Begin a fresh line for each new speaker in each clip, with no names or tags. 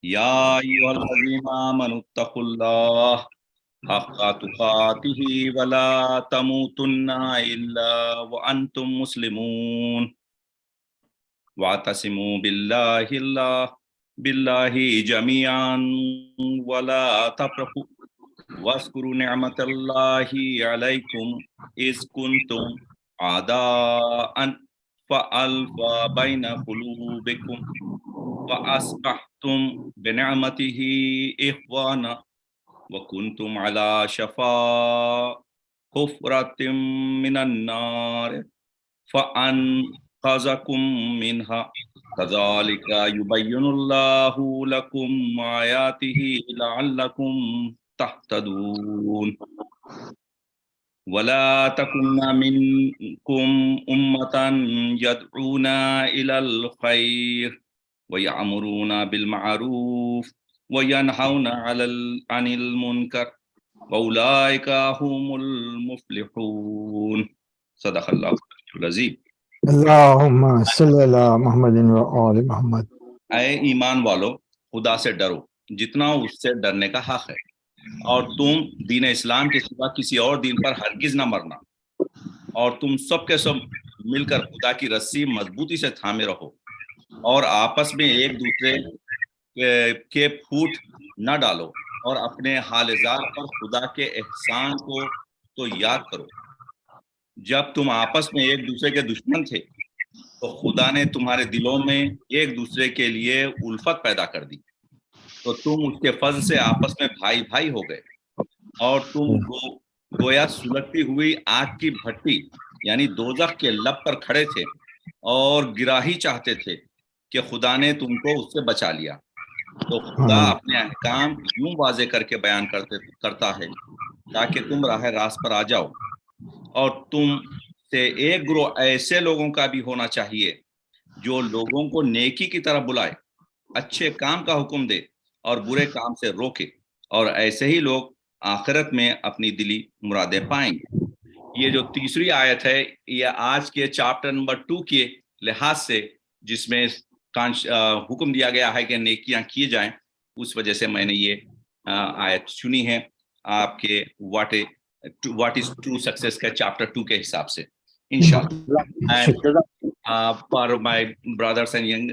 या अय्युहल्लज़ीना आमनुत्तक़ुल्लाह हक़्क़ तुक़ातिही वला तमूतुन्ना इल्ला व अंतुम मुस्लिमून वातसिमू बिल्लाहि जमीअन वला तफ़रक़ू वज़्कुरू निअमतल्लाहि अलैकुम इज़ कुंतुम आदाअन फ़अल्फ़ा बैन क़ुलूबिकुम वअस्बहतुम बिनिअमतिही इख़वाना वकुंतुम अला शफा हुफ़रतिम मिनन नार फ़अनक़ज़कुम मिनहा कज़ालिका युबय्यिनुल्लाहु लकुम आयातिही लअल्लकुम तहतदून वला तकुन्ना मिनकुम उम्मतन यदऊना इलल खैर वयअमुरूना बिल मअरूफ वयनहौना अनिल मुनकर वउलाइका हुमुल मुफ्लिहून। सदक़ल्लाहुल अज़ीम।
अल्लाहुम्मा सल्ली अला मुहम्मदिन व आलि मुहम्मद।
ऐ ईमान वालो, खुदा से डरो जितना उससे डरने का हक है, और तुम दीन इस्लाम के सिवा किसी और दीन पर हरगिज न मरना, और तुम सब के सब मिलकर खुदा की रस्सी मजबूती से थामे रहो, और आपस में एक दूसरे के फूट न डालो, और अपने हालजात पर खुदा के एहसान को तो याद करो। जब तुम आपस में एक दूसरे के दुश्मन थे तो खुदा ने तुम्हारे दिलों में एक दूसरे के लिए उल्फत पैदा कर दी, तो तुम उसके फजल से आपस में भाई भाई हो गए, और तुम गोया सुलगती हुई आग की भट्टी यानी दोजख के लब पर खड़े थे और गिराही चाहते थे कि खुदा ने तुमको उससे बचा लिया। तो खुदा अपने अहकाम यूं वाजे करके बयान करता है ताकि तुम राह रास्त पर आ जाओ, और तुम से एक ग्रोह ऐसे लोगों का भी होना चाहिए जो लोगों को नेकी की तरफ बुलाए, अच्छे काम का हुक्म दे और बुरे काम से रोके, और ऐसे ही लोग आखिरत में अपनी दिली मुरादें पाएंगे। ये जो तीसरी आयत है, ये आज के चैप्टर नंबर 2 के लिहाज से, जिसमें हुक्म दिया गया है कि नेकियां किए जाएं, उस वजह से मैंने ये आयत चुनी है आपके व्हाट इज ट्रू सक्सेस के चैप्टर 2 के हिसाब से, इंशाअल्लाह। And for my brothers and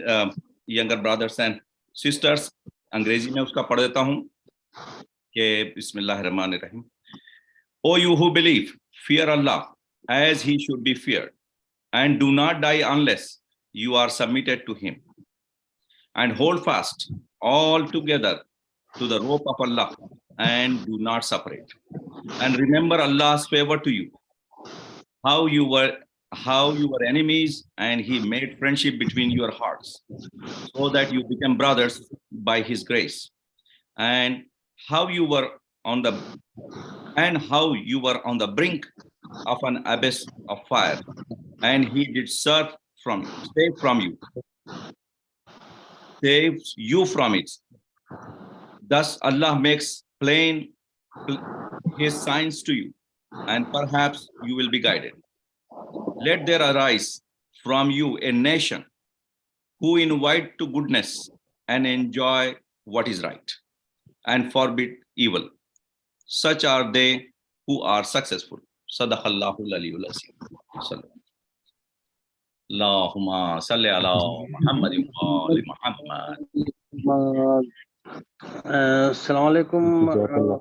younger brothers and sisters, अंग्रेजी में उसका पढ़ देता हूँ कि बिस्मिल्लाहिर्रहमानिर्रहीम। O you who believe, fear Allah as he should be feared, and do not die unless you are submitted to him, and hold fast all together to the rope of Allah, and do not separate. And remember Allah's favor to you, how you were enemies, and he made friendship between your hearts, so that you became brothers by his grace. And how you were on the brink of an abyss of fire, and he did save you from it. Thus Allah makes plain his signs to you, and perhaps you will be guided. Let there arise from you a nation who invite to goodness and enjoy what is right, and forbid evil. Such are they who are successful. Sadaqallahul Aliyyul Azim. Allahumma salli ala Muhammadin wa ali Muhammad.
Assalamu alaikum,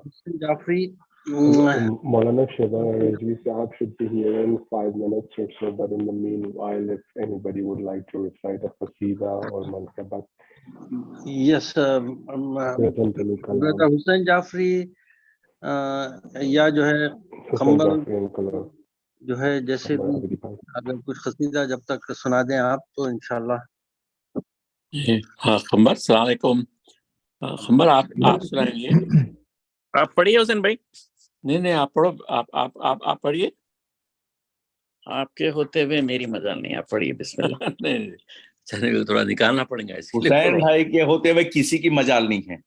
Hussein Jafri.
Maulana Shaeba and Rizvi Sahab should be here in 5 minutes or so, but in the meanwhile, if anybody would like to recite a qasida or manqabat.
Yes, brother Hussein Jafri, या जो है खंबल जो है, जैसे भी अगर कुछ खसीदा जब तक सुना दें आप तो इंशाल्लाह।
हाँ खंबर, अस्सलाम वालेकुम। खंबर आप सुनाएंगे?
आप पढ़िए हुसैन भाई।
नहीं आप पढ़ो, आप पढ़िए।
आपके होते हुए मेरी मजाल नहीं, आप पढ़िए बिस्मिल्लाह।
नहीं चैनल को थोड़ा निकालना पड़ेगा इसलिए।
हुसैन भाई के होते हुए किसी की मजाल नहीं है।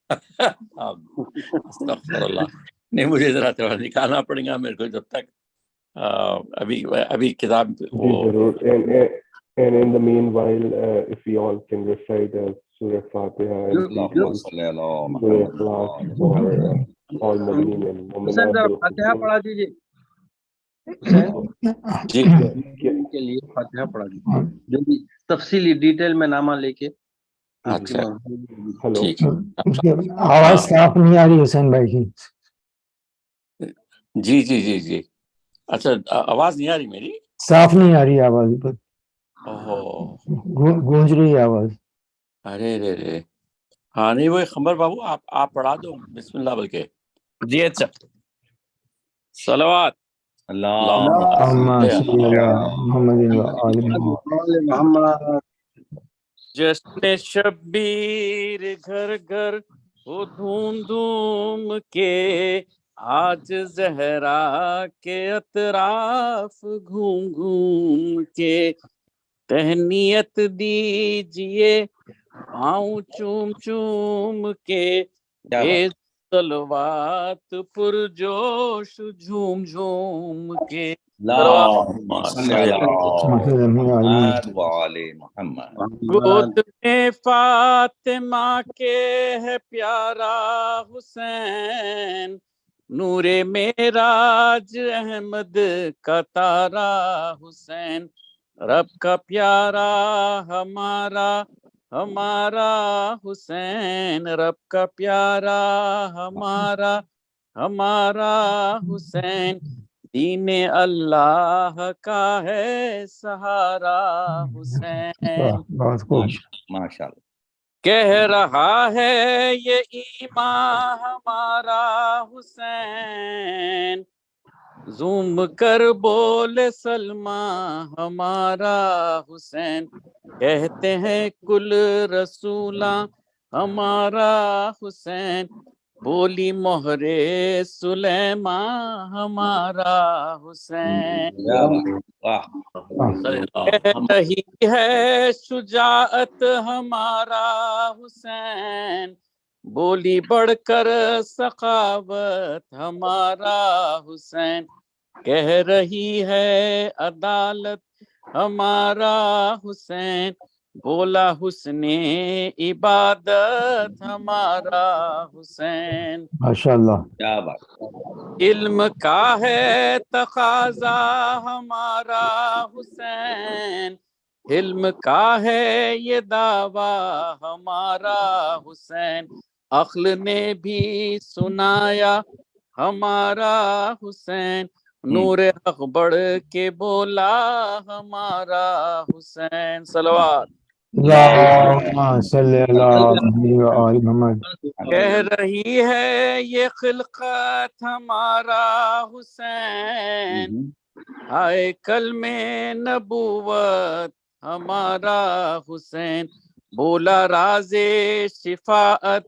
अस्तगफुरुल्लाह। नहीं, मुझे जरा थोड़ा निकालना पड़ेगा मेरे को, जब तक अभी किताब वो
And in the meanwhile, if we all can recite Surah Fatiha and
اللهم صل على
Surah
Muhammad
Ikhlas for all Mu'mineen and
حسین ذرا
Mu'minat.
فاتحہ پڑھا دیجیے حسین
جی
کے لیے فاتحہ پڑھا دیجیے جو بھی تفصیلی ڈیٹیل میں نامہ لے کے آپ کی
اچھا
Hello.
ٹھیک
اس کی آواز صاف نہیں آ رہی حسین بھائی کی.
جی جی جی جی اچھا آواز نہیں آ رہی میری؟
صاف نہیں آ رہی آواز,
اوہو
گونج رہی ہے آواز.
ارے رے رے ہاں نہیں وہ خمر بابو آپ پڑھا دو بسم اللہ بول کے.
جی اچھا صلوات
اللہم صلی علی محمد و آل محمد.
محمد
جشن شبیر گھر گھر ہو دھوم دھوم کے آج زہرا کے اطراف گھوم گھوم کے تہنیت دیجئے پاؤں چوم چوم کے اے صلوات پر جوش جھوم جھوم کے.
اللهم صل على محمد وآل محمد.
گود میں فاطمہ کے ہے پیارا حسین نور معراج احمد کا تارا حسین رب کا پیارا ہمارا ہمارا حسین رب کا پیارا ہمارا ہمارا حسین دین اللہ کا ہے سہارا حسین.
بہت خوب.
ماشاء اللہ.
کہہ رہا ہے یہ ایمان ہمارا حسین زوم کر بولے سلمہ ہمارا حسین کہتے ہیں کل رسولاں ہمارا حسین بولی مہر سلیمان ہمارا حسین. کہہ رہی ہے شجاعت ہمارا حسین بولی بڑھ کر سخاوت ہمارا حسین کہہ رہی ہے عدالت ہمارا حسین بولا حسن عبادت ہمارا حسین.
ماشاءاللہ.
کیا بات.
علم کا ہے تقاضا ہمارا حسین علم کا ہے یہ دعویٰ ہمارا حسین عقل نے بھی سنایا ہمارا حسین نور حق بڑھ کے بولا ہمارا حسین. صلوات.
اللہم صلی علی محمد و آل محمد.
کہہ رہی ہے یہ خلقت ہمارا حسین ہائے کلم نبوت ہمارا حسین بولا راز شفاعت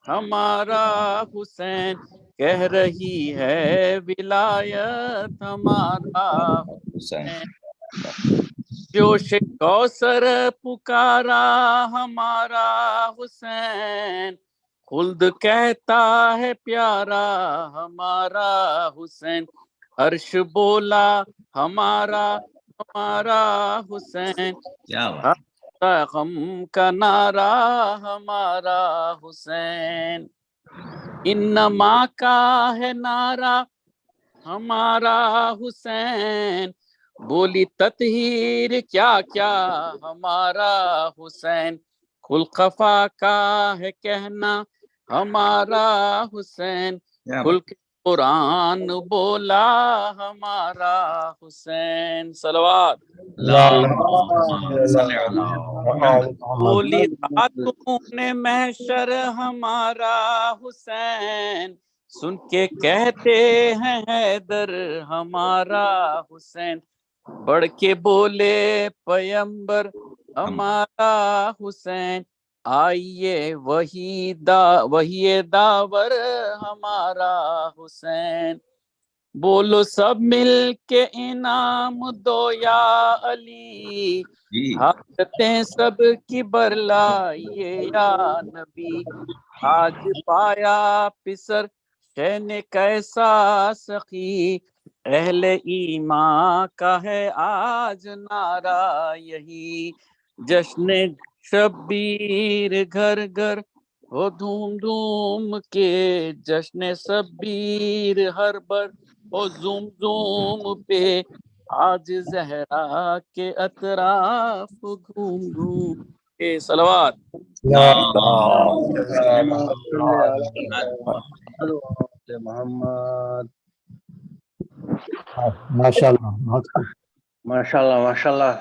ہمارا حسین کہہ رہی ہے ولایت ہمارا حسین جوش کوثر پکارا ہمارا حسین خلد کہتا ہے پیارا ہمارا حسین عرش بولا ہمارا ہمارا حسین غم کا نعرہ ہمارا حسین انما کا ہے نعرہ ہمارا حسین بولی تطہیر کیا کیا ہمارا حسین خلقفا کا ہے کہنا ہمارا حسین خلق قرآن بولا ہمارا حسین. صلوات. بولی خاتون محشر ہمارا حسین سن کے کہتے ہیں حیدر ہمارا حسین بڑھ کے بولے پیمبر ہمارا حسین آئیے وہی داور ہمارا حسین بولو سب مل کے انعام دو یا علی حاجتیں سب کی برلائیے یا نبی آج پایا پسر شہ نے کیسا سخی اہل ایمان کا ہے آج نعرہ یہی، جشن شبیر گھر گھر ہو دھوم دھوم کے، جشن شبیر ہر بر ہو زوم زوم پہ، آج زہرا کے اطراف گھوم گھوم کے۔ صلوات۔
محمد۔
ماشاء اللہ، بہت خوب۔
ماشاء اللہ ماشاء اللہ۔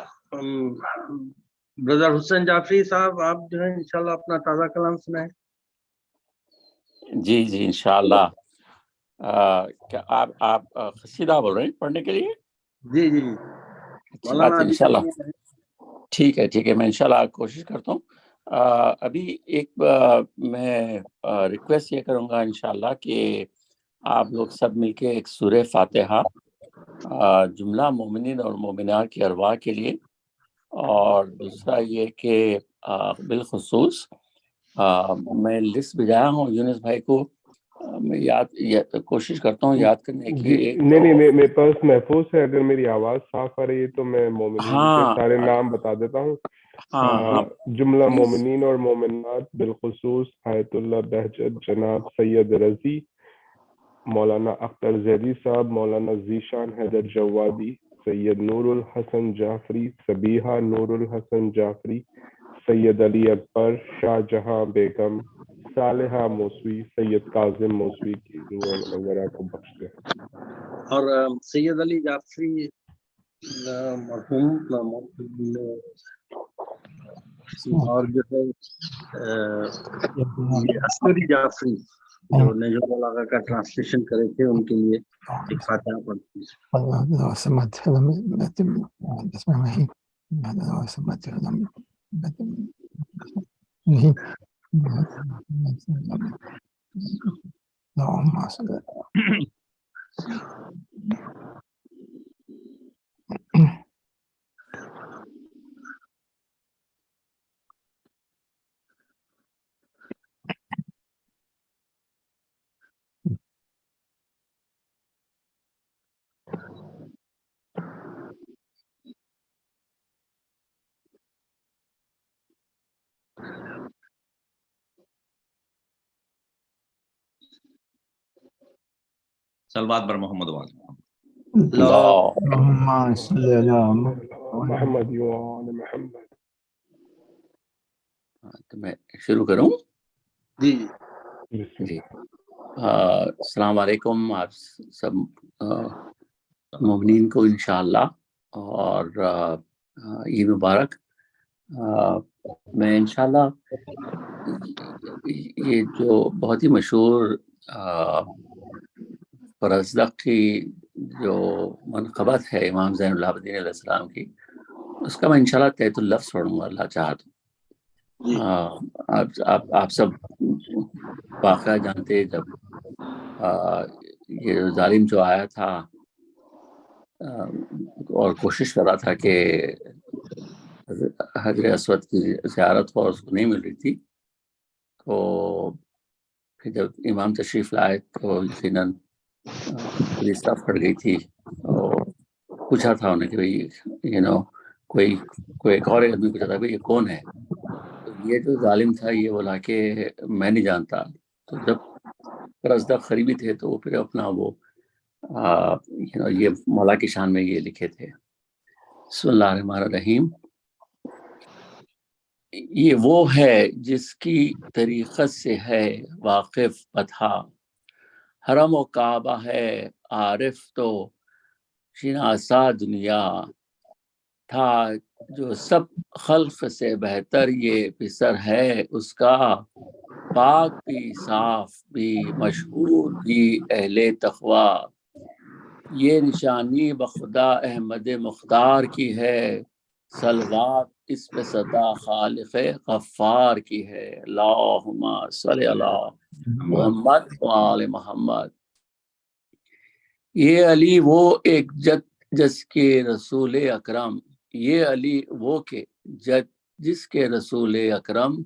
برادر حسین جعفری صاحب، آپ جو ہے انشاءاللہ اپنا تازہ کلام سنائیں۔
جی جی انشاءاللہ۔ کیا آپ قصیدہ بول رہے ہیں پڑھنے کے لیے؟
جی جی
اچھی بات ہے، انشاءاللہ ٹھیک ہے، میں انشاءاللہ کوشش کرتا ہوں۔ ابھی ایک میں ریکویسٹ یہ کروں گا انشاءاللہ کہ آپ لوگ سب مل کے ایک سورہ فاتحہ جملہ مومنین اور مومنات کی ارواح کے لیے، اور دوسرا یہ کہ بالخصوص میں لسٹ بھیجایا ہوں یونس بھائی کو، میں کوشش کرتا ہوں یاد کرنے کی۔
نہیں میرے پاس محفوظ ہے، اگر میری آواز صاف آ رہی ہے تو میں مومنین کے سارے نام بتا دیتا ہوں۔ جملہ مومنین اور مومنات بالخصوص آیت اللہ بہجت جناب سید رضی، مولانا اختر زیدی صاحب، مولانا ذیشان حیدر جوادی، سید نور الحسن جعفری، سبیحہ نور الحسن جعفری، سید علی اکبر، شاہ جہاں بیگم، صالحہ موسوی، سید کاظم موسوی کی روح وغیرہ کو بخش دے۔
اور سید علی جعفری مرحوم، اور جو ہے یہ عسکری جعفری جو نہجول بلاغہ کا ٹرانسلیشن کرے تھے، ان کے لیے ایک فاتحہ پڑھتے
صلوات بر محمد وعلی
اللہم صلی علی
محمد وعلی محمد۔
تو میں شروع کروں؟
جی
جی السلام علیکم آپ سب مومنین کو انشاءاللہ، اور عید مبارک۔ میں انشاءاللہ یہ جو بہت ہی مشہور پرازدق کی جو منقبت ہے امام زین العابدین علیہ السلام کی، اس کا میں انشاءاللہ تحت اللفظ پڑھوں گا اللہ چاہا تو۔ آپ سب واقعہ جانتے، جب یہ ظالم جو آیا تھا اور کوشش کر رہا تھا کہ حجر اسود کی زیارت ہو، اس کو نہیں مل رہی تھی، تو پھر جب امام تشریف لائے تو یقیناً پولیس صاف پڑ گئی تھی، اور پوچھا تھا انہیں کہ بھائی کوئی ایک اور آدمی پوچھا تھا بھائی یہ کون ہے، تو یہ جو ظالم تھا یہ بولا کہ میں نہیں جانتا۔ تو جب پرازدق قریبی تھے تو وہ پھر اپنا وہ یہ مولا کی شان میں یہ لکھے تھے۔ بسم اللہ الرحمن الرحیم۔ یہ وہ ہے جس کی طریقت سے ہے واقف پتھا، حرم و کعبہ ہے عارف تو شناسا دنیا، تھا جو سب خلق سے بہتر یہ پسر ہے اس کا، پاک بھی صاف بھی مشہور بھی اہل تقوی، یہ نشانی بخدا احمد مختار کی ہے، صلوات اس پہ صدا خالق غفار کی ہے، اللہم صلی علی محمد وآل محمد۔ یہ علی وہ ایک جس کے رسول اکرم، یہ علی وہ کہ جس کے رسول اکرم،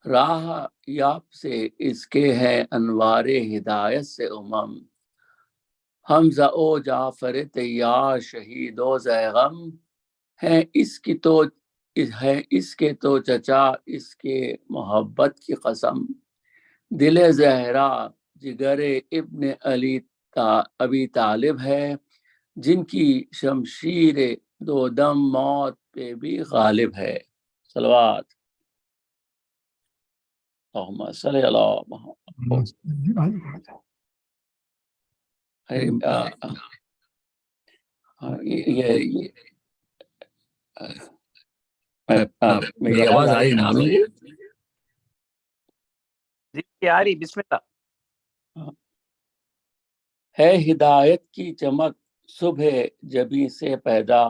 راہ یاب سے اس کے ہے انوار ہدایت سے امم، حمزہ و جعفر تیار شہید و زیغم ہے اس کے تو چچا اس کے محبت کی قسم، دل زہرا جگر ابن علی ابی طالب ہے، جن کی شمشیر دو دم موت پہ بھی غالب ہے۔ صلوات اللہم صلی اللہ محمد۔ میری آواز آ رہی نازل؟
جی آ رہی، بسم اللہ۔
ہے ہدایت کی چمک صبح جبیں سے پیدا،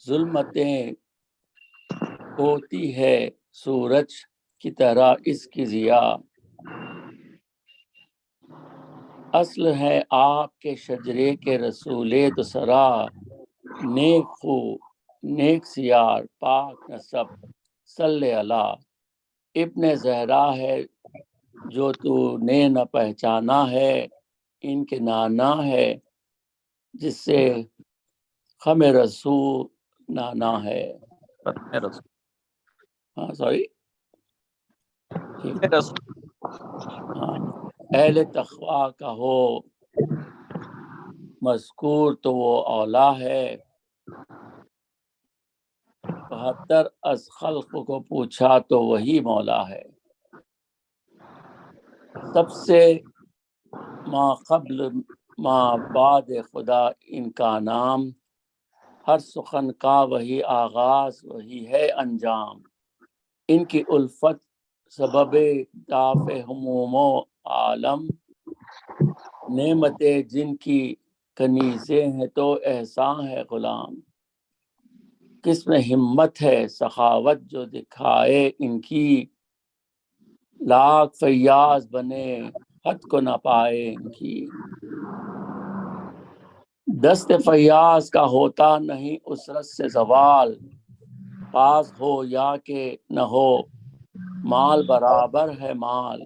ظلمتیں ہوتی ہے سورج کی طرح اس کی ضیا، اصل ہے آپ کے شجرے کے رسول دو سرا، نیک خو نیک سیار پاک نسب صلی اللہ، ابن زہرا ہے جو تو نے نہ پہچانا ہے، ان کے نانا ہے جس سے خم رسول نانا ہے۔ ہاں سوری، ہاں، اہل تقویٰ کا ہو مذکور تو وہ اولا ہے، 72 از خلق کو پوچھا تو وہی مولا ہے، سب سے ما قبل ما بعد خدا ان کا نام، ہر سخن کا وہی آغاز وہی ہے انجام، ان کی الفت سبب دافع ہموم و عالم، نعمتیں جن کی کنیزیں ہیں تو احسان ہے غلام، قسم ہمت ہے سخاوت جو دکھائے ان کی، لاکھ فیاض بنے حد کو نہ پائے ان کی، دست فیاض کا ہوتا نہیں اسرت سے زوال، پاس ہو یا کہ نہ ہو مال برابر ہے مال،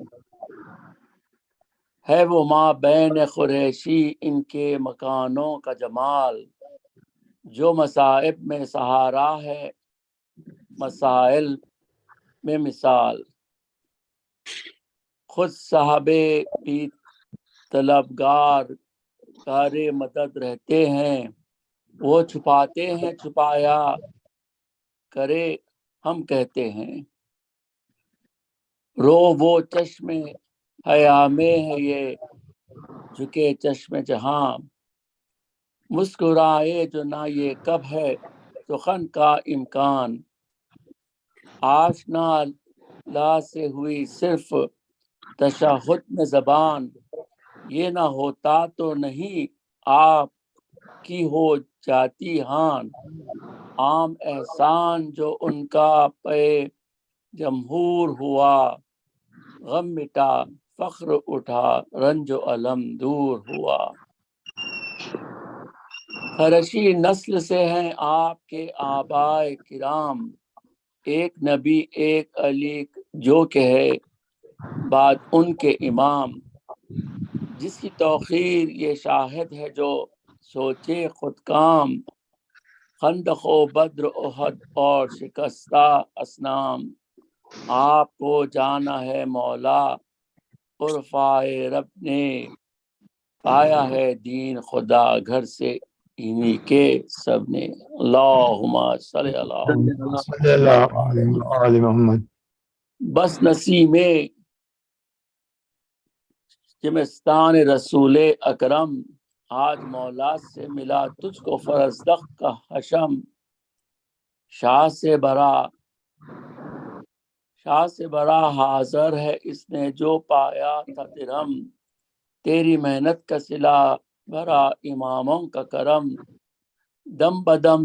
ہے وہ ماں بین قریشی ان کے مکانوں کا جمال، جو مصائب میں سہارا ہے مسائل میں مثال، خود صاحب بھی طلبگار کار مدد رہتے ہیں، وہ چھپاتے ہیں چھپایا کرے ہم کہتے ہیں، رو وہ چشم حیا میں ہے یہ جھکے چشم جہاں، مسکرائے جو نہ یہ کب ہے سخن کا امکان، آشنا لا سے ہوئی صرف تشہد میں زبان، یہ نہ ہوتا تو نہیں آپ کی ہو جاتی ہان، عام احسان جو ان کا پہ جمہور ہوا، غم مٹا فخر اٹھا رنج و علم دور ہوا، قریشی نسل سے ہیں آپ کے آبائے کرام، ایک نبی ایک علی جو کہ ہے بعد ان کے امام، جس کی توقیر یہ شاہد ہے جو سوچے خود کام، خندق و بدر احد اور شکستہ اسنام، آپ کو جانا ہے مولا عرفائے رب نے، پایا ہے دین خدا گھر سے انہی کے سب نے، اللہم صلی اللہ
علی محمد۔
بس نسیمیں زمستان رسول اکرم، آج مولا سے ملا تجھ کو فرزدق کا حشم، شاہ سے برا حاضر ہے اس نے جو پایا تھا درہم، تیری محنت کا صلہ بھرا اماموں کا کرم، دم بدم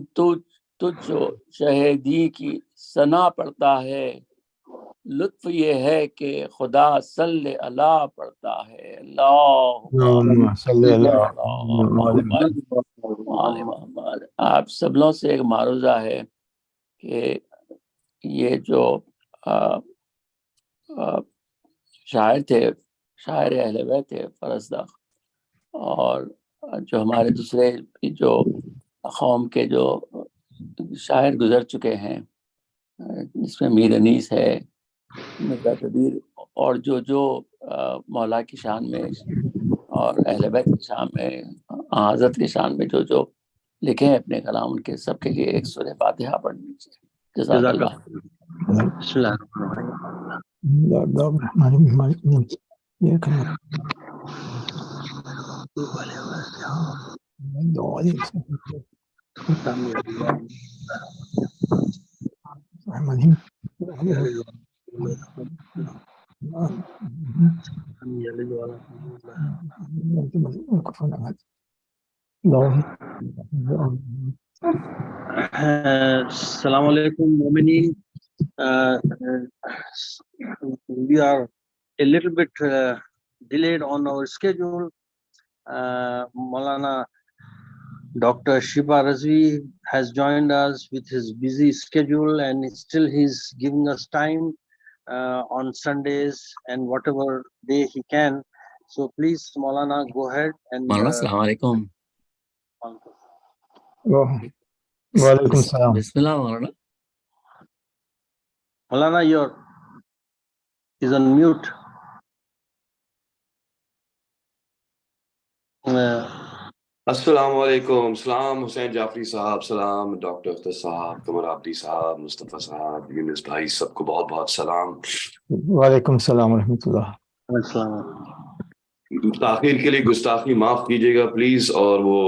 تجھ شہیدی کی ثنا پڑتا ہے، لطف یہ ہے کہ خدا صلی اللہ پڑھتا ہے،
اللہم صلی اللہ
آل محمد۔ آپ سب لوگوں سے ایک معروضہ ہے کہ یہ جو شاعر تھے، شاعر اہل بیت تھے فرزدق، اور جو ہمارے دوسرے جو قوم کے جو شاعر گزر چکے ہیں، جس میں میر انیس ہے، مرزا کبیر، اور جو مولا کی شان میں اور اہل بیت کی شان میں، حضرت کی شان میں جو لکھے ہیں اپنے کلام، ان کے سب کے لیے ایک سورہ فاتحہ پڑھنی چاہیے. جزاک اللہ.
بسم اللہ الرحمن السلام علیکم مومنین. We are a little bit delayed on our schedule. Maulana Dr. Shaeba Rizvi has joined us with his busy schedule, and still he's giving us time on Sundays and whatever day he can. So please, Maulana, go ahead and.
مولانا السلام علیکم.
وعلیکم السلام.
بسم اللہ مولانا.
Maulana, is on mute.
السلام علیکم. سلام حسین جعفری صاحب، سلام ڈاکٹر اختر صاحب، قمر عابدی صاحب، مصطفیٰ صاحب، یونس بھائی، سب کو بہت بہت سلام.
وعلیکم السلام ورحمۃ اللہ.
تاخیر کے لیے گستاخی معاف کیجیے گا پلیز، اور وہ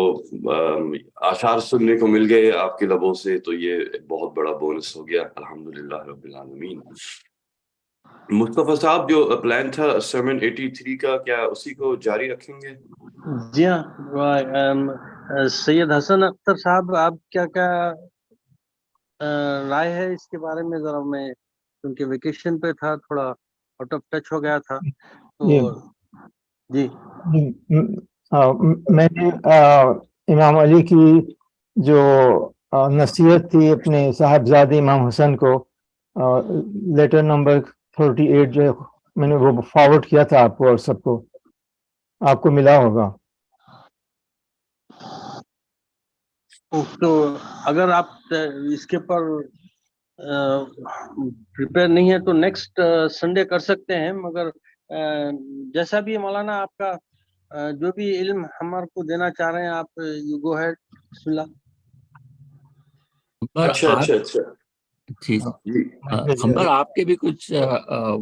اشعار سننے کو مل گئے آپ کے لبوں سے تو یہ بہت بڑا بونس ہو گیا. الحمدللہ رب العالمین. مصطفیٰ صاحب، جو پلان تھا سرمن 83 کا، کیا اسی کو جاری رکھیں گے؟
جی ہاں. سید حسن اختر صاحب، آپ کیا رائے ہے اس کے بارے میں؟ ذرا میں کیونکہ ویکیشن پہ تھا، تھوڑا آؤٹ آف ٹچ ہو گیا تھا تو. جی
میں نے امام علی کی جو نصیحت تھی اپنے صاحبزادے امام حسن کو، لیٹر نمبر 38 جو ہے میں نے وہ فارورڈ کیا تھا آپ کو، اور سب کو آپ کو ملا ہوگا.
تو اگر آپ اس کے پر پریپیئر نہیں ہے تو نیکسٹ سنڈے کر سکتے ہیں، مگر جیسا بھی مولانا آپ کا جو بھی علم ہمارے کو دینا چاہ رہے ہیں آپ، یو گو ہیڈ. بسم اللہ.
اچھا.
خمبر آپ کے بھی کچھ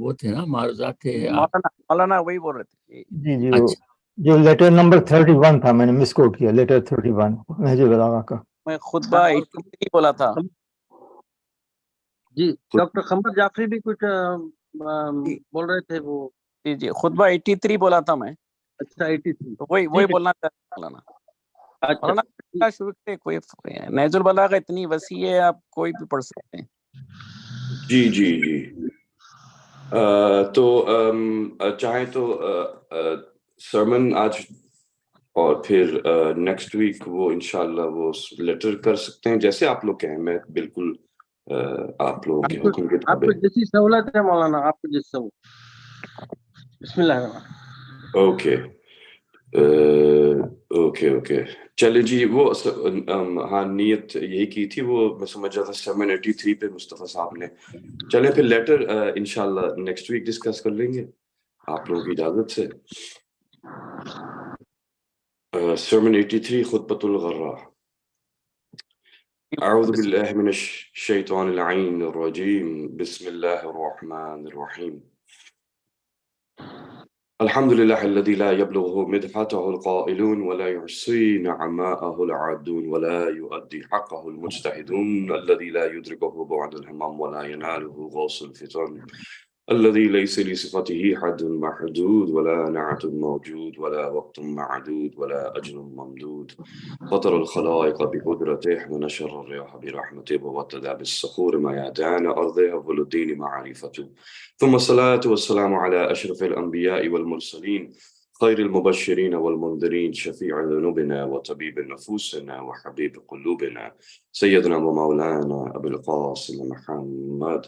وہ تھے نا، معروضات تھے.
مولانا وہی بول رہے تھے.
جی جو لیٹر نمبر 31 تھا، میں نے مس کوٹ کیا، لیٹر 31 نہج بلاغہ کا.
میں خطبہ 83 بولا تھا.
جی ڈاکٹر خمبر جعفری بھی کچھ بول رہے تھے وہ.
جی خطبہ 83 بولا تھا میں.
اچھا 83
وہی بولنا چاہتا مولانا. مولانا شروع کرے. کوئی نہج البلاغہ اتنی وسیع ہے، آپ کوئی بھی پڑھ سکتے ہیں.
جی تو چاہیں تو سرمن آج اور پھر نیکسٹ ویک وہ انشاءاللہ وہ لیٹر کر سکتے ہیں، جیسے آپ لوگ کہیں. میں بالکل آپ لوگوں کے حکم کے
آپ کو جیسی سہولت ہے مولانا، آپ کو جس سہولت. بسم اللہ الرحمن.
اوکے چلے جی. وہ ہاں نیت یہی کی تھی، وہ میں سمجھ رہا تھا 783 پہ مصطفیٰ صاحب نے. چلیں پھر لیٹر انشاءاللہ نیکسٹ ویک ڈسکس کر لیں گے آپ لوگوں کی اجازت سے. سرمن 83 خطبۃ الغرہ. اعوذ باللہ من الشیطان اللعین الرجیم. بسم اللہ الرحمن الرحیم. الحمد لله الذي لا يبلغه مدحته القائلون ولا يحصي نعماءه العادون ولا يؤدي حقه المجتهدون، الذي لا يدركه بعد الهمام ولا يناله غوص الفتن، الذي ليس لصفته حد محدود ولا نعت موجود ولا وقت معدود ولا أجل ممدود، فطر الخلائق بقدرته ونشر الرياح برحمته ووتد بالصخور ميادان أرضه وبلدين معرفته، ثم الصلاة والسلام على أشرف الأنبياء والمرسلين خير المبشرين والمنذرين شفيع ذنوبنا وطبيب نفوسنا وحبيب قلوبنا سيدنا ومولانا أبي القاسم محمد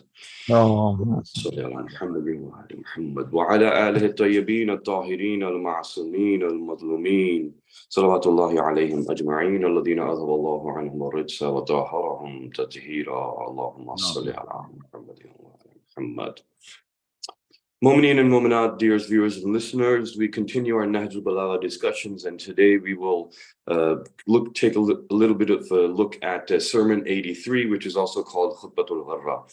صلى على محمد وعلى محمد وعلى آله الطيبين الطاهرين المعصومين المظلومين صلوات الله عليهم أجمعين الذين أذهب الله عنهم الرجس وطهرهم تطهيرا اللهم صل على محمد وعلى محمد. Mu'mineen and Mu'minat, dear viewers and listeners, we continue our Nahjul Balagha discussions, and today we will take a little bit of a look at Sermon 83, which is also called Khutbatul Gharra.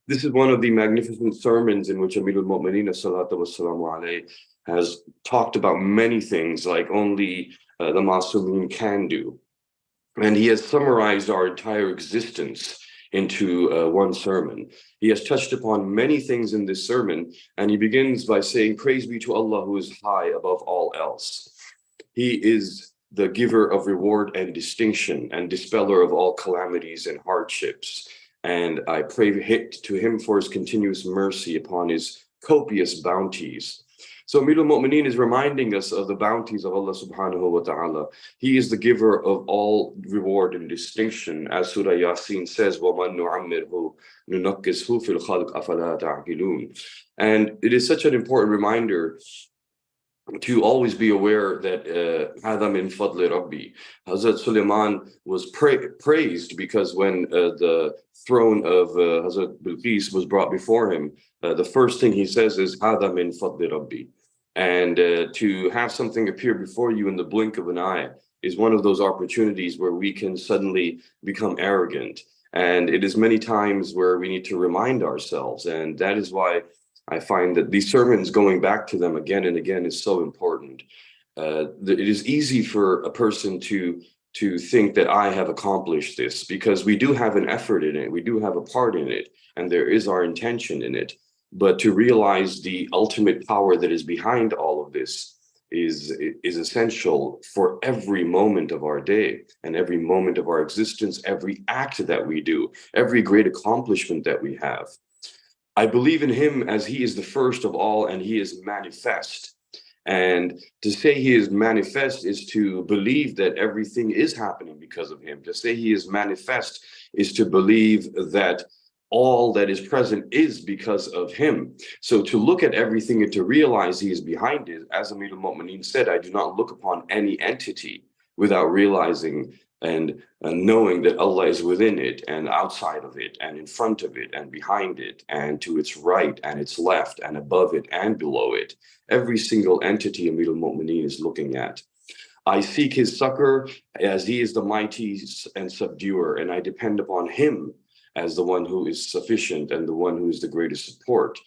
This is one of the magnificent sermons in which Amirul Mu'mineen salatu wassalamu alayhi has talked about many things like only the Masumin can do. And he has summarized our entire existence into one sermon. He has touched upon many things in this sermon, and he begins by saying, praise be to Allah who is high above all else. He is the giver of reward and distinction and dispeller of all calamities and hardships. And I pray to him for his continuous mercy upon his copious bounties. So Amirul Mu'mineen is reminding us of the bounties of Allah subhanahu wa ta'ala. He is the giver of all reward and distinction. As Surah Yasin says, وَمَن نُعَمِّرْهُ نُنَكِّسْهُ فِي الْخَلْقِ أَفَلَا تَعْقِلُونَ. And it is such an important reminder to always be aware that هَذَا مِن فَضْلِ رَبِّي. Hazrat Sulaiman was praised because when the throne of Hazrat Bilqis was brought before him, the first thing he says is هَذَا مِن فَضْلِ رَبِّي. And to have something appear before you in the blink of an eye is one of those opportunities where we can suddenly become arrogant. And it is many times where we need to remind ourselves. And that is why I find that these sermons, going back to them again and again, is so important. It is easy for a person to think that I have accomplished this, because we do have an effort in it, we do have a part in it, and there is our intention in it. But to realize the ultimate power that is behind all of this is essential for every moment of our day and every moment of our existence, every act that we do, every great accomplishment that we have. I believe in him as he is the first of all, and he is manifest. And to say he is manifest is to believe that everything is happening because of him. To say he is manifest is to believe that all that is present is because of him. So to look at everything and to realize he is behind it, as Amirul Mu'mineen said, I do not look upon any entity without realizing and knowing that Allah is within it and outside of it and in front of it and behind it and to its right and its left and above it and below it. Every single entity Amirul Mu'mineen is looking at. I seek his succor as he is the mighty and subduer, and I depend upon him as the one who is sufficient and the one who is the greatest support.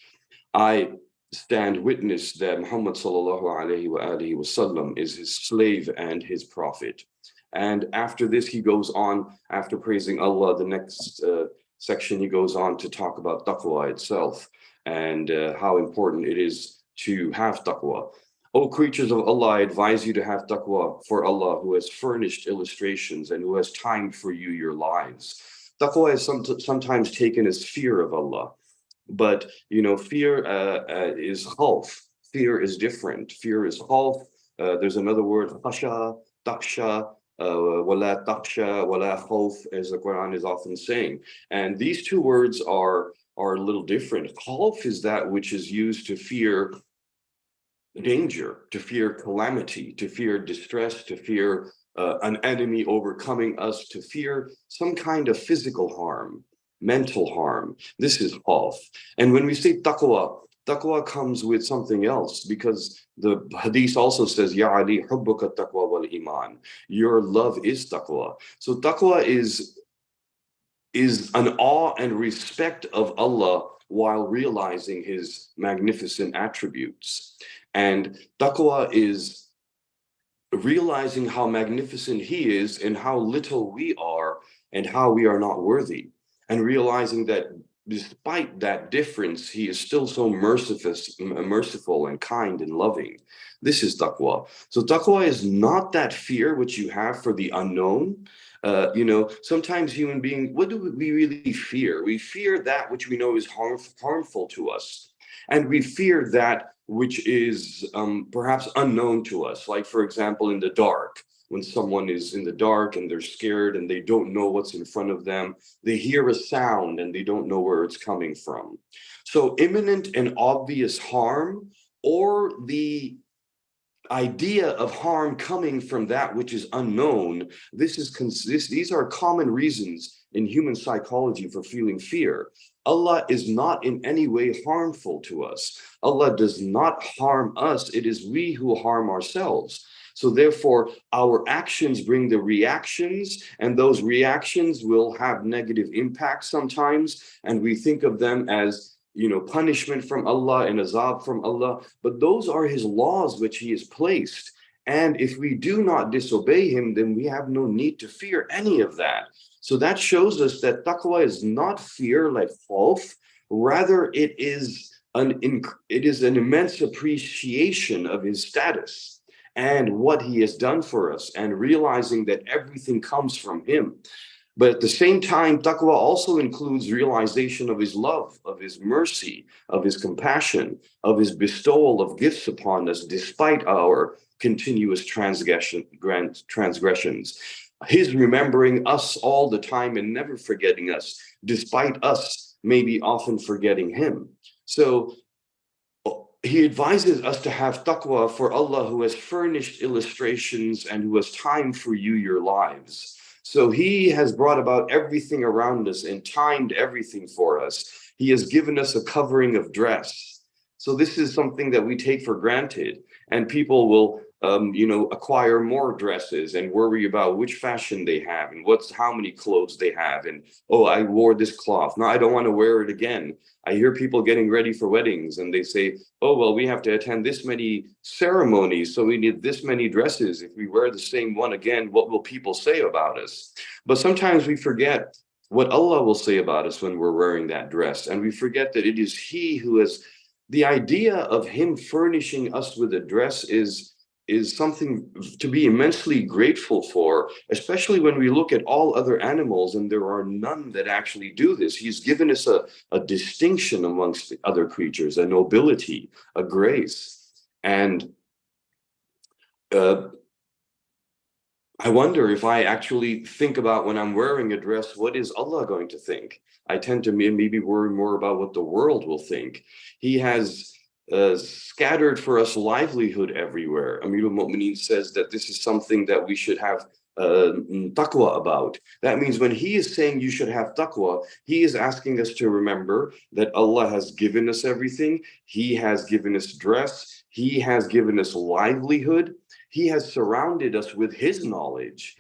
I stand witness that Muhammad sallallahu alayhi wa alihi wasallam is his slave and his prophet. And after this, he goes on, after praising Allah, the next section, he goes on to talk about taqwa itself and how important it is to have taqwa. O creatures of Allah, I advise you to have taqwa for Allah, who has furnished illustrations and who has timed for you your lives. Taqwa is sometimes taken as fear of Allah. But, you know, fear is khawf. Fear is different. Fear is khawf. There's another word, khasha, taksha, wala taksha, wala khawf, as the Quran is often saying. And these two words are a little different. Khawf is that which is used to fear danger, to fear calamity, to fear distress, to fear an enemy overcoming us, to fear some kind of physical harm, mental harm. This is khawf. And when we say taqwa, taqwa comes with something else, because the hadith also says, Ya Ali, hubbuka taqwa wal iman. Your love is taqwa. So taqwa is an awe and respect of Allah while realizing his magnificent attributes. And taqwa is realizing how magnificent he is and how little we are and how we are not worthy. And realizing that despite that difference, he is still so merciful and kind and loving. This is taqwa. So taqwa is not that fear which you have for the unknown. You know, sometimes human beings, what do we really fear? We fear that which we know is harmful to us. And we fear that which is perhaps unknown to us. Like, for example, in the dark, when someone is in the dark and they're scared and they don't know what's in front of them, they hear a sound and they don't know where it's coming from. So imminent and obvious harm, or the idea of harm coming from that which is unknown, these are common reasons in human psychology for feeling fear. Allah is not in any way harmful to us. Allah does not harm us. It is we who harm ourselves. So therefore, our actions bring the reactions, and those reactions will have negative impact sometimes, and we think of them as, punishment from Allah and azab from Allah, but those are his laws which he has placed. And if we do not disobey him, then we have no need to fear any of that. So that shows us that taqwa is not fear like khawf, rather it is an immense appreciation of his status and what he has done for us, and realizing that everything comes from him. But at the same time, taqwa also includes realization of his love, of his mercy, of his compassion, of his bestowal of gifts upon us, despite our continuous transgressions. His remembering us all the time and never forgetting us, despite us maybe often forgetting him. So he advises us to have taqwa for Allah, who has furnished illustrations and who has timed for you your lives. So he has brought about everything around us and timed everything for us. He has given us a covering of dress. So this is something that we take for granted, and people will acquire more dresses and worry about which fashion they have and how many clothes they have. And, oh, I wore this cloth, now I don't want to wear it again. I hear people getting ready for weddings and they say, oh, well, we have to attend this many ceremonies, so we need this many dresses. If we wear the same one again, what will people say about us? But sometimes we forget what Allah will say about us when we're wearing that dress. And we forget that it is he who has, the idea of him furnishing us with a dress is something to be immensely grateful for, especially when we look at all other animals, and there are none that actually do this. He's given us a distinction amongst the other creatures, a nobility, a grace. And I wonder if I actually think about, when I'm wearing a dress, what is Allah going to think? I tend to maybe worry more about what the world will think. He has scattered for us livelihood everywhere. Amir al-Mu'mineen says that this is something that we should have taqwa about. That means when he is saying you should have taqwa, he is asking us to remember that Allah has given us everything. He has given us dress. He has given us livelihood. He has surrounded us with his knowledge.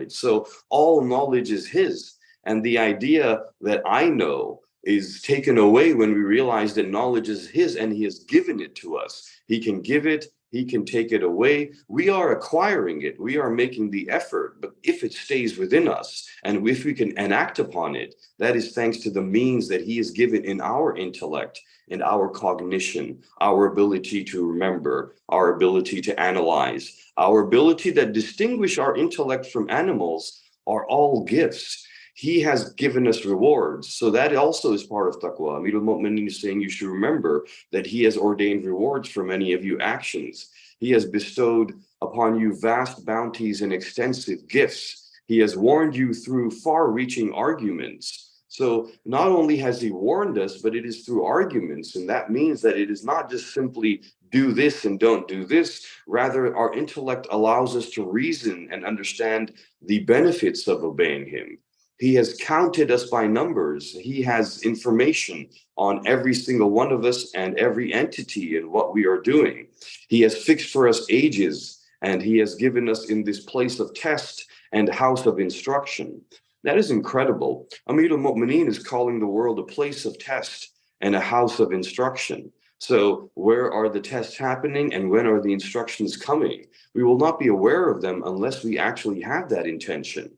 So all knowledge is his. And the idea that I know is taken away when we realize that knowledge is his and he has given it to us. He can give it, he can take it away. We are acquiring it, we are making the effort, but if it stays within us and if we can enact upon it, that is thanks to the means that he has given in our intellect, in our cognition, our ability to remember, our ability to analyze, our ability that distinguish our intellect from animals are all gifts. He has given us rewards. So that also is part of taqwa. Amir al-Mu'mineen is saying you should remember that he has ordained rewards for many of you actions. He has bestowed upon you vast bounties and extensive gifts. He has warned you through far-reaching arguments. So not only has he warned us, but it is through arguments. And that means that it is not just simply do this and don't do this. Rather, our intellect allows us to reason and understand the benefits of obeying him. He has counted us by numbers. He has information on every single one of us and every entity and what we are doing. He has fixed for us ages, and he has given us in this place of test and house of instruction. That is incredible. Amir al-Mu'mineen is calling the world a place of test and a house of instruction. So where are the tests happening and when are the instructions coming? We will not be aware of them unless we actually have that intention.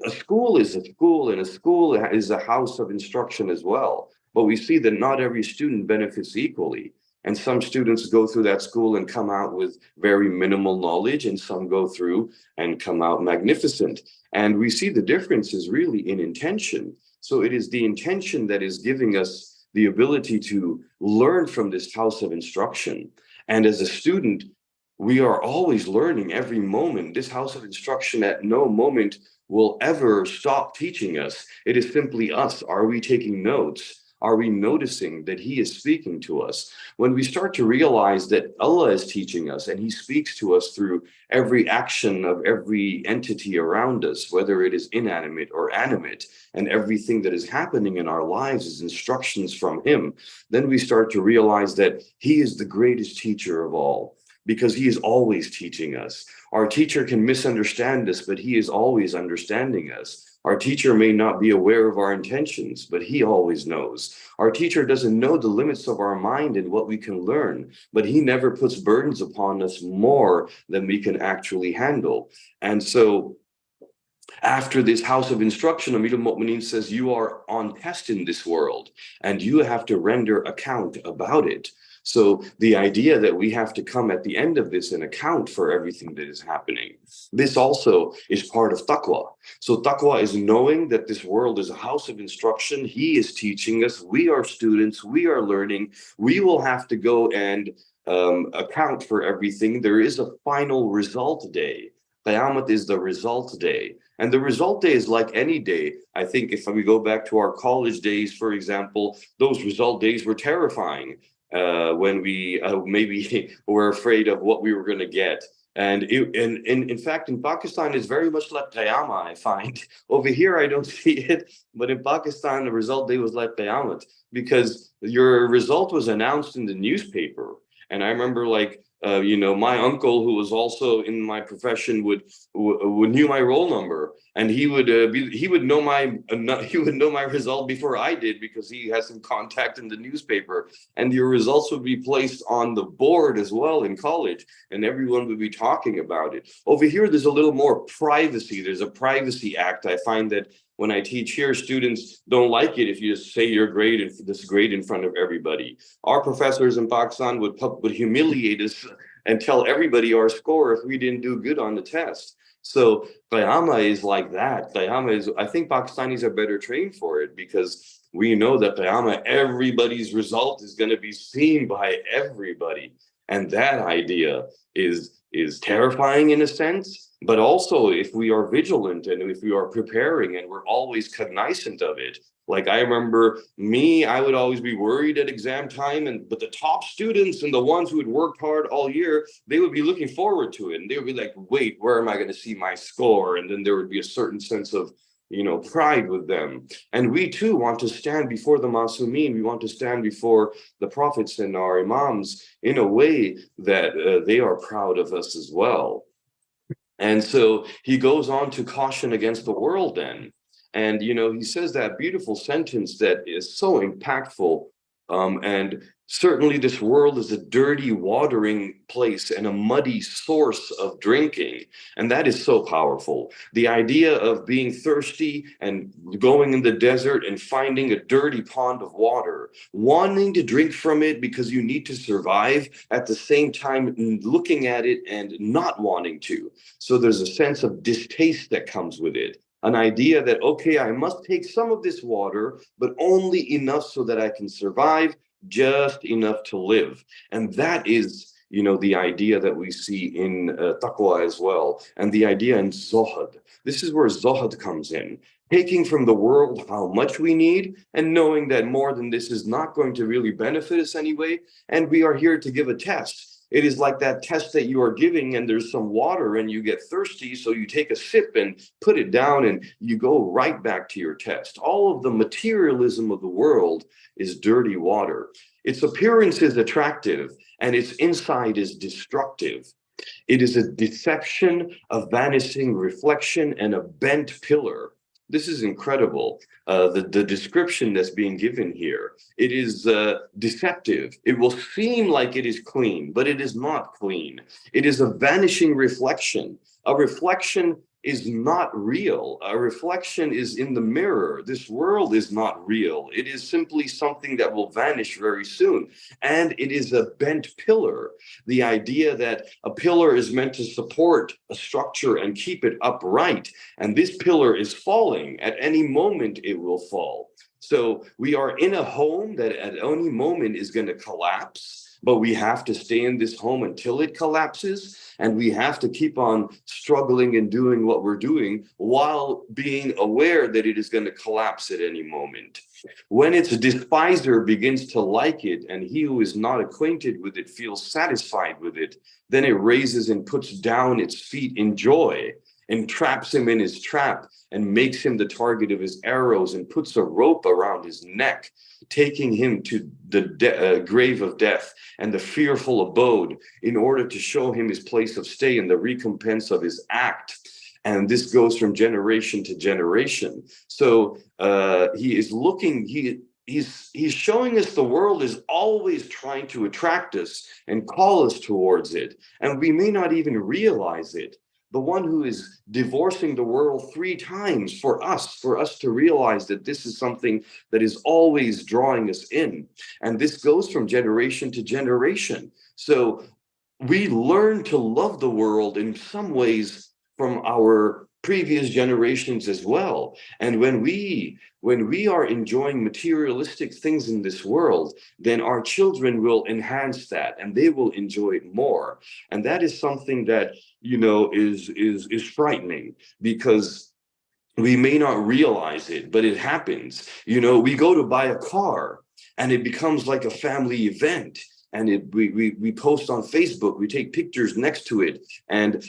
A school is a school, and a school is a house of instruction as well. But we see that not every student benefits equally. And some students go through that school and come out with very minimal knowledge, and some go through and come out magnificent. And we see the difference is really in intention. So it is the intention that is giving us the ability to learn from this house of instruction. And as a student, we are always learning every moment. This house of instruction at no moment will ever stop teaching us. It is simply us. Are we taking notes? Are we noticing that he is speaking to us? When we start to realize that Allah is teaching us and he speaks to us through every action of every entity around us, whether it is inanimate or animate, and everything that is happening in our lives is instructions from him, then we start to realize that he is the greatest teacher of all, because he is always teaching us. Our teacher can misunderstand us, but he is always understanding us. Our teacher may not be aware of our intentions, but he always knows. Our teacher doesn't know the limits of our mind and what we can learn, but he never puts burdens upon us more than we can actually handle. And so after this house of instruction, Amir al-Mu'mineen says, you are on test in this world and you have to render account about it. So the idea that we have to come at the end of this and account for everything that is happening, this also is part of taqwa. So taqwa is knowing that this world is a house of instruction. He is teaching us. We are students. We are learning. We will have to go and account for everything. There is a final result day. Qiyamah is the result day. And the result day is like any day. I think if we go back to our college days, for example, those result days were terrifying. When we maybe were afraid of what we were going to get. And in fact, in Pakistan, it's very much like Qiyamah, I find. Over here, I don't see it. But in Pakistan, the result day was like Qiyamah, because your result was announced in the newspaper. And I remember, like, my uncle, who was also in my profession, would knew my roll number, and he would know my result before I did, because he has some contact in the newspaper, and your results would be placed on the board as well in college, and everyone would be talking about it. Over here, there's a little more privacy. There's a privacy act. I find that when I teach here, students don't like it if you just say your grade and this grade in front of everybody. Our professors in Pakistan would humiliate us and tell everybody our score if we didn't do good on the test. So Qiyamah is like that. Qiyamah is, I think Pakistanis are better trained for it, because we know that Qiyamah, everybody's result is going to be seen by everybody. And that idea is terrifying in a sense. But also, if we are vigilant and if we are preparing and we're always cognizant of it, like I remember I would always be worried at exam time, but the top students and the ones who had worked hard all year, they would be looking forward to it. And they would be like, wait, where am I going to see my score? And then there would be a certain sense of, pride with them. And we too want to stand before the Masumeen. We want to stand before the prophets and our imams in a way that they are proud of us as well. And so he goes on to caution against the world then. And, he says that beautiful sentence that is so impactful. And certainly this world is a dirty watering place and a muddy source of drinking. And that is so powerful. The idea of being thirsty and going in the desert and finding a dirty pond of water, wanting to drink from it because you need to survive, at the same time looking at it and not wanting to. So there's a sense of distaste that comes with it. An idea that, okay, I must take some of this water, but only enough so that I can survive, just enough to live. And that is, the idea that we see in taqwa as well. And the idea in zuhd. This is where zuhd comes in. Taking from the world how much we need and knowing that more than this is not going to really benefit us anyway. And we are here to give a test. It is like that test that you are giving and there's some water and you get thirsty, so you take a sip and put it down and you go right back to your test. All of the materialism of the world is dirty water. Its appearance is attractive and its inside is destructive. It is a deception, a vanishing reflection, and a bent pillar. This is incredible. The description that's being given here. It is deceptive. It will seem like it is clean, but it is not clean. It is a vanishing reflection. A reflection is not real. A reflection is in the mirror. This world is not real. It is simply something that will vanish very soon. And it is a bent pillar. The idea that a pillar is meant to support a structure and keep it upright. And this pillar is falling. At any moment, it will fall. So we are in a home that at any moment is going to collapse, but we have to stay in this home until it collapses. And we have to keep on struggling and doing what we're doing while being aware that it is going to collapse at any moment. When its despiser begins to like it, and he who is not acquainted with it feels satisfied with it, then it raises and puts down its feet in joy, and traps him in his trap, and makes him the target of his arrows, and puts a rope around his neck, taking him to the grave of death and the fearful abode, in order to show him his place of stay and the recompense of his act. And this goes from generation to generation. So he is looking, he's showing us the world is always trying to attract us and call us towards it. And we may not even realize it. The one who is divorcing the world 3 times for us to realize that this is something that is always drawing us in. And this goes from generation to generation. So we learn to love the world in some ways from our previous generations as well. And when we are enjoying materialistic things in this world, then our children will enhance that and they will enjoy it more. And that is something that, you know, is frightening, because we may not realize it, but it happens. You know, we go to buy a car and it becomes like a family event. And we post on Facebook, we take pictures next to it, and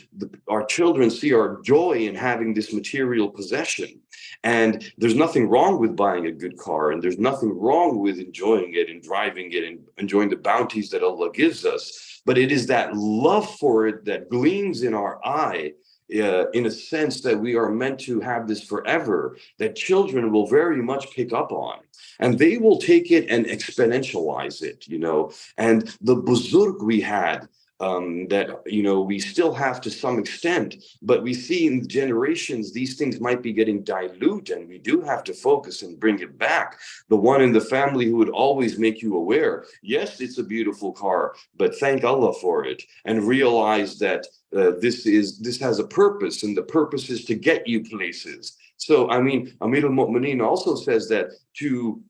our children see our joy in having this material possession. And there's nothing wrong with buying a good car, and there's nothing wrong with enjoying it and driving it and enjoying the bounties that Allah gives us. But it is that love for it that gleams in our eye, in a sense that we are meant to have this forever, that children will very much pick up on. And they will take it and exponentialize it, you know. And the buzurg we had, that, you know, we still have to some extent, but we see in generations, these things might be getting dilute, and we do have to focus and bring it back. The one in the family who would always make you aware, yes, it's a beautiful car, but thank Allah for it, and realize that this has a purpose, and the purpose is to get you places. So, I mean, Amir al-Mu'mineen also says that to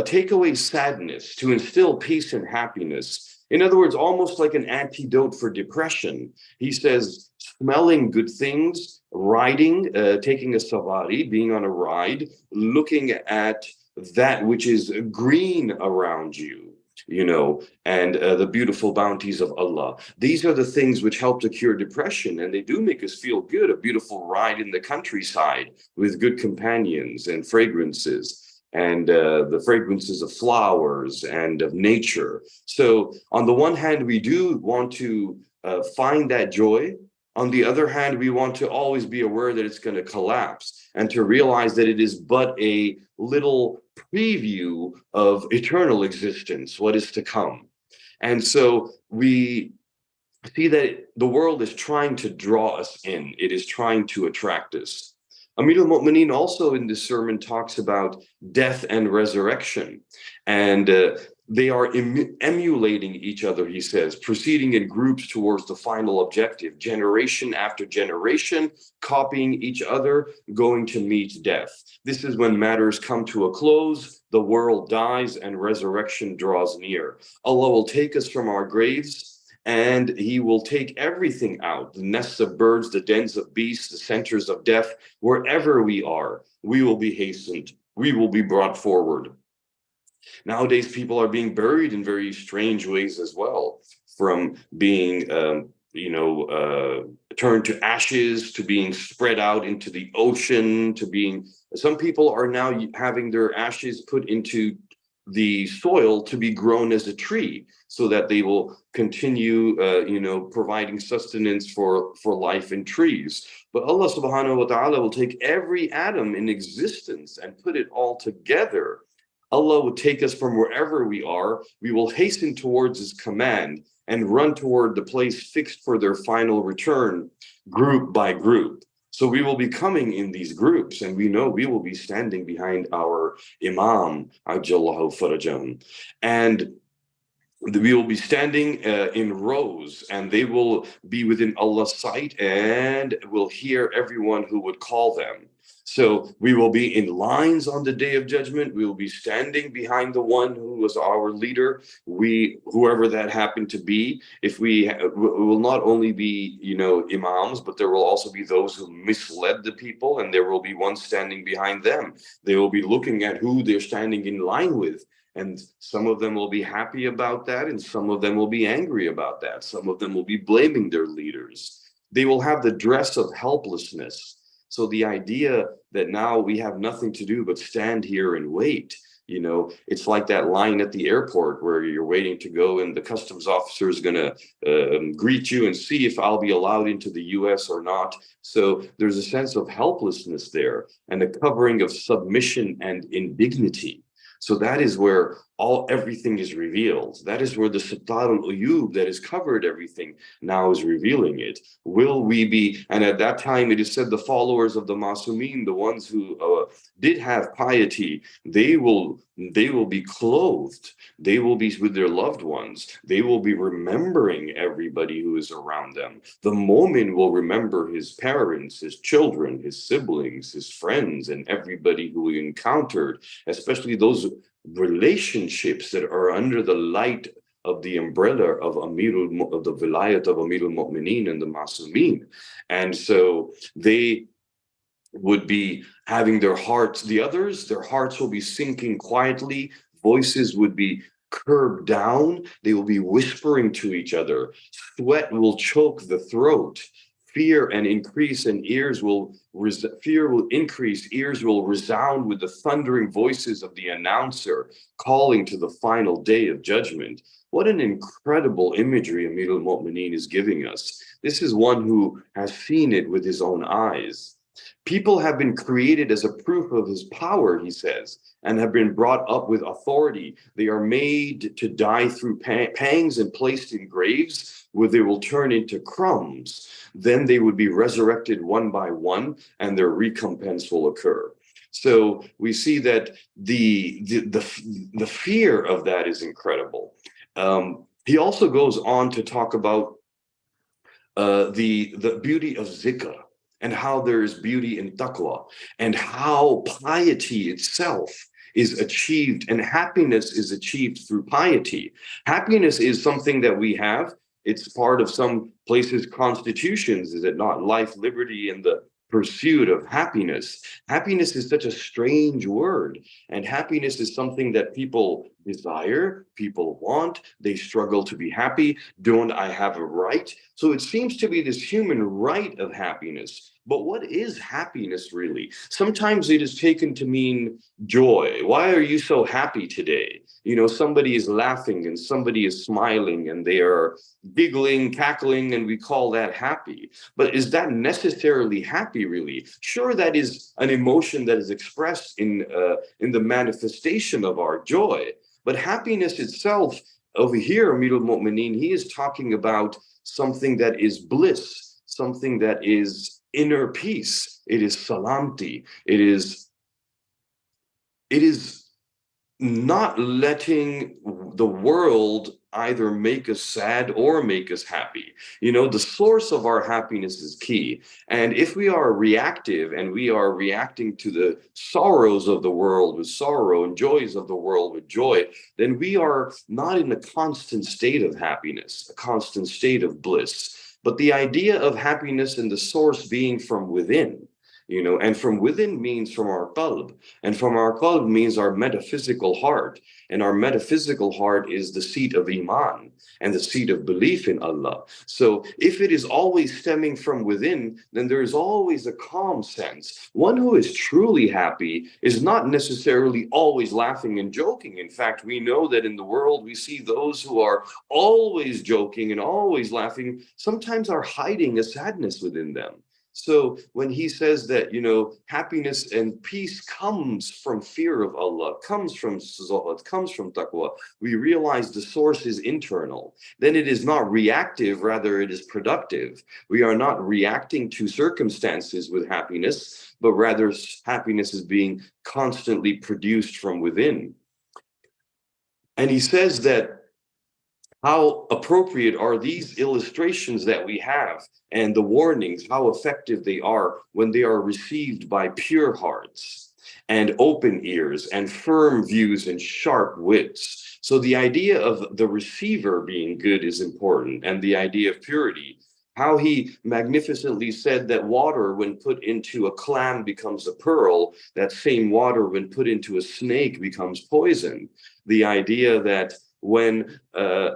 take away sadness, to instill peace and happiness. In other words, almost like an antidote for depression. He says, smelling good things, riding, taking a savari, being on a ride, looking at that which is green around you, you know, and the beautiful bounties of Allah. These are the things which help to cure depression, and they do make us feel good. A beautiful ride in the countryside with good companions and fragrances, and the fragrances of flowers and of nature. So on the one hand, we do want to find that joy. On the other hand, we want to always be aware that it's going to collapse, and to realize that it is but a little preview of eternal existence, what is to come. And so we see that the world is trying to draw us in. It is trying to attract us. Amir al-Mu'mineen also in this sermon talks about death and resurrection, and they are emulating each other, he says, proceeding in groups towards the final objective, generation after generation, copying each other, going to meet death. This is when matters come to a close, the world dies, and resurrection draws near. Allah will take us from our graves, and he will take everything out, the nests of birds, the dens of beasts, the centers of death. Wherever we are, we will be hastened, we will be brought forward. Nowadays, people are being buried in very strange ways as well, from being turned to ashes, to being spread out into the ocean, to being, some people are now having their ashes put into the soil to be grown as a tree, so that they will continue, providing sustenance for life in trees. But Allah subhanahu wa ta'ala will take every atom in existence and put it all together. Allah will take us from wherever we are. We will hasten towards his command and run toward the place fixed for their final return, group by group. So we will be coming in these groups, and we know we will be standing behind our Imam, Ajjallahu Farajam. And we will be standing in rows, and they will be within Allah's sight, and will hear everyone who would call them. So we will be in lines on the day of judgment. We will be standing behind the one who was our leader. Whoever that happened to be, we will not only be, imams, but there will also be those who misled the people, and there will be one standing behind them. They will be looking at who they're standing in line with. And some of them will be happy about that, and some of them will be angry about that. Some of them will be blaming their leaders. They will have the dress of helplessness. So the idea that now we have nothing to do but stand here and wait, it's like that line at the airport where you're waiting to go and the customs officer is going to greet you and see if I'll be allowed into the US or not. So there's a sense of helplessness there and a covering of submission and indignity. So that is where everything is revealed. That is where the Sattar al-Uyub that has covered everything now is revealing it. Will we be, and at that time it is said the followers of the Masumin, the ones who did have piety, they will be clothed. They will be with their loved ones. They will be remembering everybody who is around them. The Mu'min will remember his parents, his children, his siblings, his friends, and everybody who he encountered, especially those relationships that are under the light of the umbrella of the Vilayat of Amirul Mu'mineen and the Masumin. And so they would be having their hearts will be sinking quietly. Voices would be curbed down. They will be whispering to each other. Sweat will choke the throat. Fear will increase, ears will resound with the thundering voices of the announcer calling to the final day of judgment. What an incredible imagery Amirul Mu'mineen is giving us. This is one who has seen it with his own eyes. People have been created as a proof of his power, he says, and have been brought up with authority. They are made to die through pangs and placed in graves where they will turn into crumbs. Then they would be resurrected one by one, and their recompense will occur. So we see that the fear of that is incredible. He also goes on to talk about the beauty of zikr, and how there is beauty in taqwa, and how piety itself is achieved, and happiness is achieved through piety. Happiness is something that we have. It's part of some places' constitutions, is it not? Life, liberty, and the pursuit of happiness. Happiness is such a strange word, and happiness is something that people desire, people want, they struggle to be happy. Don't I have a right? So it seems to be this human right of happiness. But what is happiness really? Sometimes it is taken to mean joy. Why are you so happy today? Somebody is laughing and somebody is smiling and they are giggling, cackling, and we call that happy. But is that necessarily happy really? Sure, that is an emotion that is expressed in the manifestation of our joy. But happiness itself, over here, Amirul Mu'mineen, he is talking about something that is bliss, something that is inner peace. It is salamti. It is not letting the world either make us sad or make us happy. The source of our happiness is key. And if we are reactive and we are reacting to the sorrows of the world with sorrow and joys of the world with joy, then we are not in a constant state of happiness, a constant state of bliss. But the idea of happiness and the source being from within, and from within means from our qalb, and from our qalb means our metaphysical heart, and our metaphysical heart is the seat of iman and the seat of belief in Allah. So if it is always stemming from within, then there is always a calm sense. One who is truly happy is not necessarily always laughing and joking. In fact, we know that in the world we see those who are always joking and always laughing sometimes are hiding a sadness within them. So when he says that, happiness and peace comes from fear of Allah, comes from zuhud, comes from taqwa, we realize the source is internal. Then it is not reactive, rather it is productive. We are not reacting to circumstances with happiness, but rather happiness is being constantly produced from within. And he says that How appropriate are these illustrations that we have and the warnings, how effective they are when they are received by pure hearts and open ears and firm views and sharp wits. So the idea of the receiver being good is important, and the idea of purity. How he magnificently said that water, when put into a clam, becomes a pearl. That same water, when put into a snake, becomes poison. The idea that when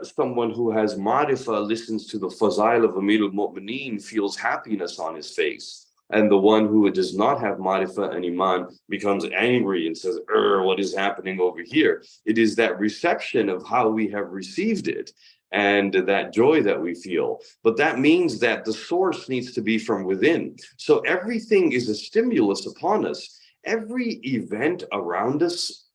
someone who has marifa listens to the fazail of Amir al-Mu'mineen, feels happiness on his face. And the one who does not have marifa and iman becomes angry and says, what is happening over here? It is that reception of how we have received it and that joy that we feel. But that means that the source needs to be from within. So everything is a stimulus upon us. Every event around us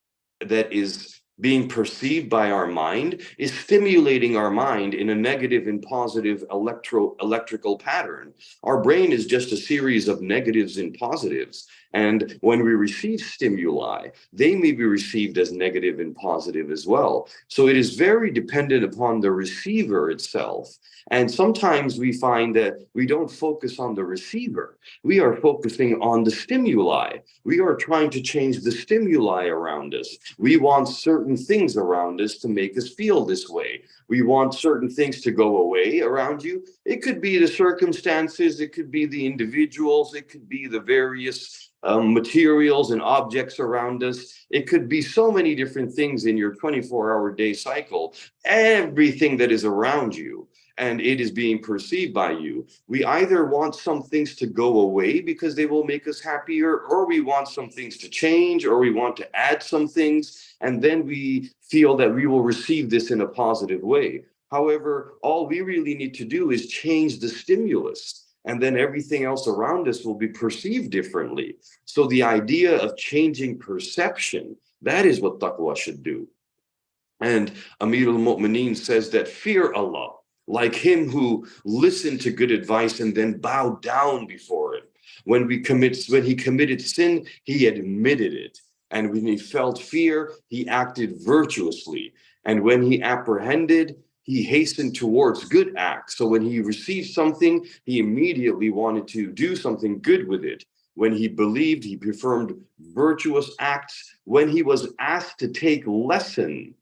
that is being perceived by our mind is stimulating our mind in a negative and positive electrical pattern. Our brain is just a series of negatives and positives. And when we receive stimuli, they may be received as negative and positive as well. So it is very dependent upon the receiver itself. And sometimes we find that we don't focus on the receiver. We are focusing on the stimuli. We are trying to change the stimuli around us. We want certain things around us to make us feel this way. We want certain things to go away around you. It could be the circumstances, it could be the individuals, it could be the various materials and objects around us. It could be so many different things in your 24-hour day cycle. Everything that is around you, and it is being perceived by you. We either want some things to go away because they will make us happier, or we want some things to change, or we want to add some things, and then we feel that we will receive this in a positive way. However, all we really need to do is change the stimulus, and then everything else around us will be perceived differently. So the idea of changing perception, that is what taqwa should do. And Amir al-Mu'mineen says that fear Allah, like him who listened to good advice and then bowed down before it. When he committed sin, he admitted it. And when he felt fear, he acted virtuously. And when he apprehended, he hastened towards good acts. So when he received something, he immediately wanted to do something good with it. When he believed, he performed virtuous acts. When he was asked to take lesson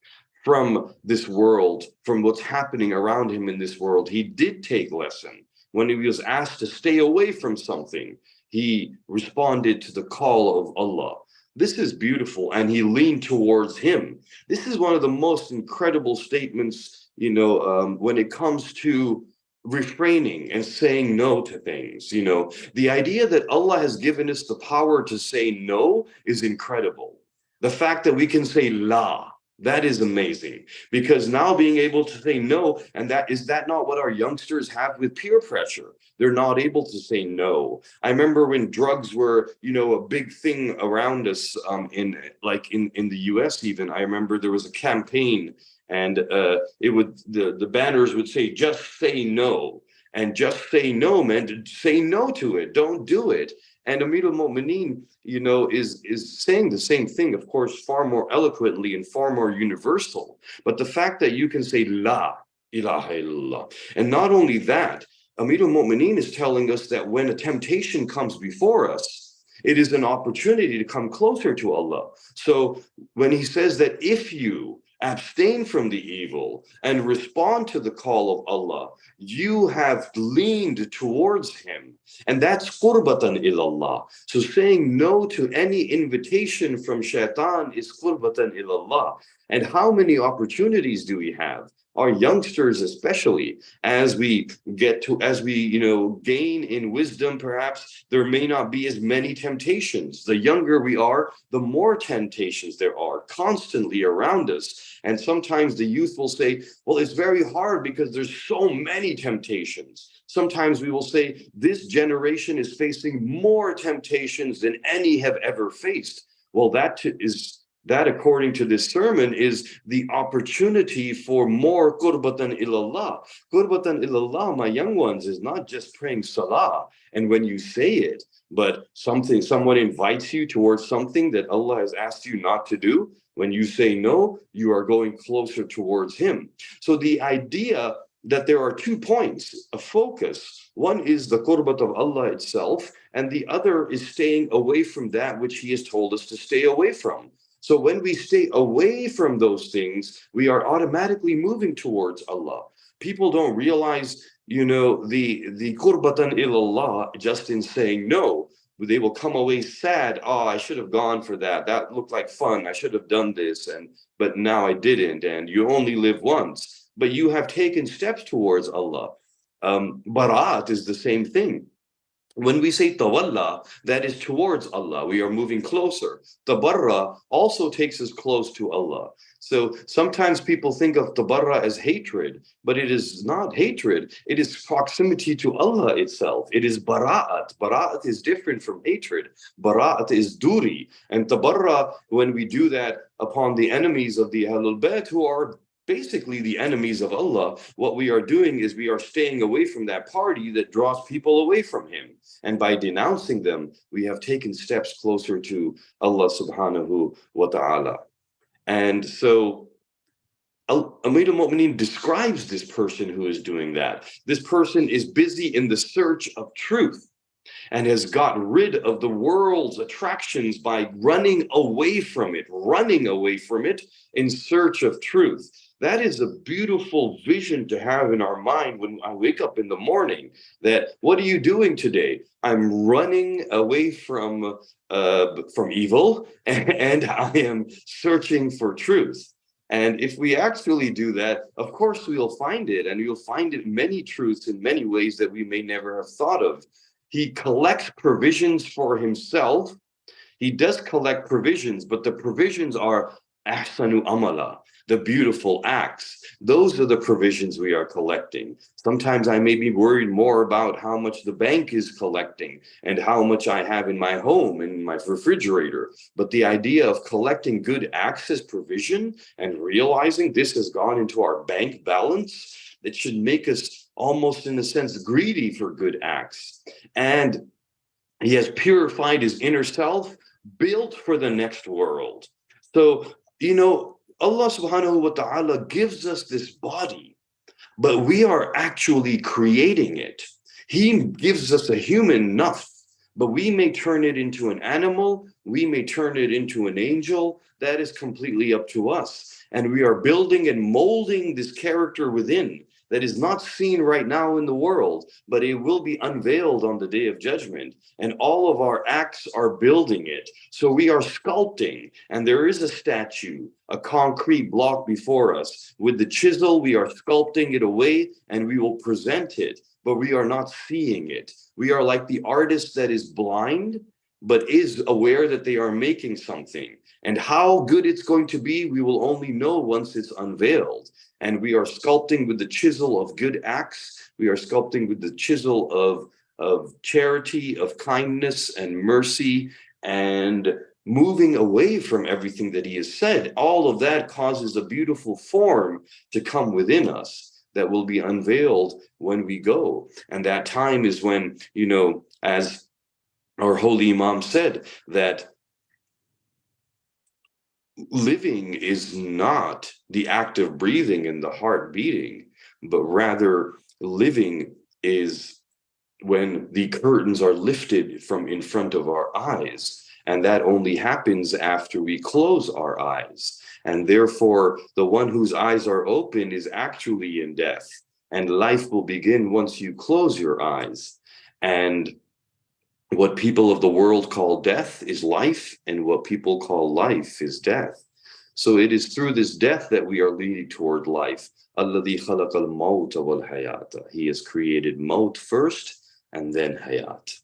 from this world, from what's happening around him in this world, he did take lesson. When he was asked to stay away from something, he responded to the call of Allah. This is beautiful, and he leaned towards him. This is one of the most incredible statements, when it comes to refraining and saying no to things. The idea that Allah has given us the power to say no is incredible. The fact that we can say la, that is amazing, because now being able to say no, and that not what our youngsters have with peer pressure? They're not able to say no. I remember when drugs were, a big thing around us, in the US even. I remember there was a campaign, and the banners would say, "Just say no." And just say no meant say no to it. Don't do it. And Amir al-Mu'mineen, is saying the same thing, of course, far more eloquently and far more universal. But the fact that you can say La ilaha illallah, and not only that, Amir al-Mu'mineen is telling us that when a temptation comes before us, it is an opportunity to come closer to Allah. So when he says that if you abstain from the evil and respond to the call of Allah, you have leaned towards him. And that's qurbatan ilallah. So saying no to any invitation from shaitan is qurbatan ilallah. And how many opportunities do we have? Our youngsters, especially, as we gain in wisdom, perhaps there may not be as many temptations. The younger we are, the more temptations there are constantly around us. And sometimes the youth will say, well, it's very hard because there's so many temptations. Sometimes we will say, this generation is facing more temptations than any have ever faced. Well, that is That, according to this sermon, is the opportunity for more qurbatan ilallah. Qurbatan ilallah, my young ones, is not just praying salah and when you say it, but someone invites you towards something that Allah has asked you not to do. When you say no, you are going closer towards Him. So the idea that there are 2 points of focus. One is the qurbat of Allah itself, and the other is staying away from that which He has told us to stay away from. So when we stay away from those things, we are automatically moving towards Allah. People don't realize, the qurbatan ilallah just in saying no. They will come away sad. Oh, I should have gone for that. That looked like fun. I should have done this, but now I didn't. And you only live once. But you have taken steps towards Allah. Bara'at is the same thing. When we say tawalla, that is towards Allah. We are moving closer. Tabarra also takes us close to Allah. So sometimes people think of tabarra as hatred, but it is not hatred. It is proximity to Allah itself. It is bara'at. Bara'at is different from hatred. Bara'at is duri. And tabarra, when we do that upon the enemies of the Ahlul Bayt, who are basically the enemies of Allah, what we are doing is we are staying away from that party that draws people away from Him. And by denouncing them, we have taken steps closer to Allah subhanahu wa ta'ala. And so Amir al-Mu'mineen describes this person who is doing that. This person is busy in the search of truth and has got rid of the world's attractions by running away from it in search of truth. That is a beautiful vision to have in our mind when I wake up in the morning, that what are you doing today? I'm running away from evil, and I am searching for truth. And if we actually do that, of course we'll find it, and you'll find it many truths in many ways that we may never have thought of. He collects provisions for himself. He does collect provisions, but the provisions are ahsanu amala, the beautiful acts. Those are the provisions we are collecting. Sometimes I may be worried more about how much the bank is collecting and how much I have in my home, in my refrigerator. But the idea of collecting good acts as provision and realizing this has gone into our bank balance, it should make us almost, in a sense, greedy for good acts. And he has purified his inner self, built for the next world. So, Allah subhanahu wa ta'ala gives us this body, but we are actually creating it. He gives us a human nafs, but we may turn it into an animal, we may turn it into an angel. That is completely up to us. And we are building and molding this character within that is not seen right now in the world, but it will be unveiled on the Day of Judgment. And all of our acts are building it. So we are sculpting, and there is a statue, a concrete block before us. With the chisel, we are sculpting it away, and we will present it, but we are not seeing it. We are like the artist that is blind, but is aware that they are making something. And how good it's going to be, we will only know once it's unveiled. And we are sculpting with the chisel of good acts. We are sculpting with the chisel of charity, of kindness and mercy, and moving away from everything that he has said. All of that causes a beautiful form to come within us that will be unveiled when we go. And that time is when, as our holy Imam said, that living is not the act of breathing and the heart beating, but rather living is when the curtains are lifted from in front of our eyes. And that only happens after we close our eyes. And therefore, the one whose eyes are open is actually in death. And life will begin once you close your eyes. And what people of the world call death is life, and what people call life is death. So it is through this death that we are leading toward life. الَّذِي خَلَقَ الْمَوْتَ وَالْحَيَاةَ. He has created maut first, and then hayat.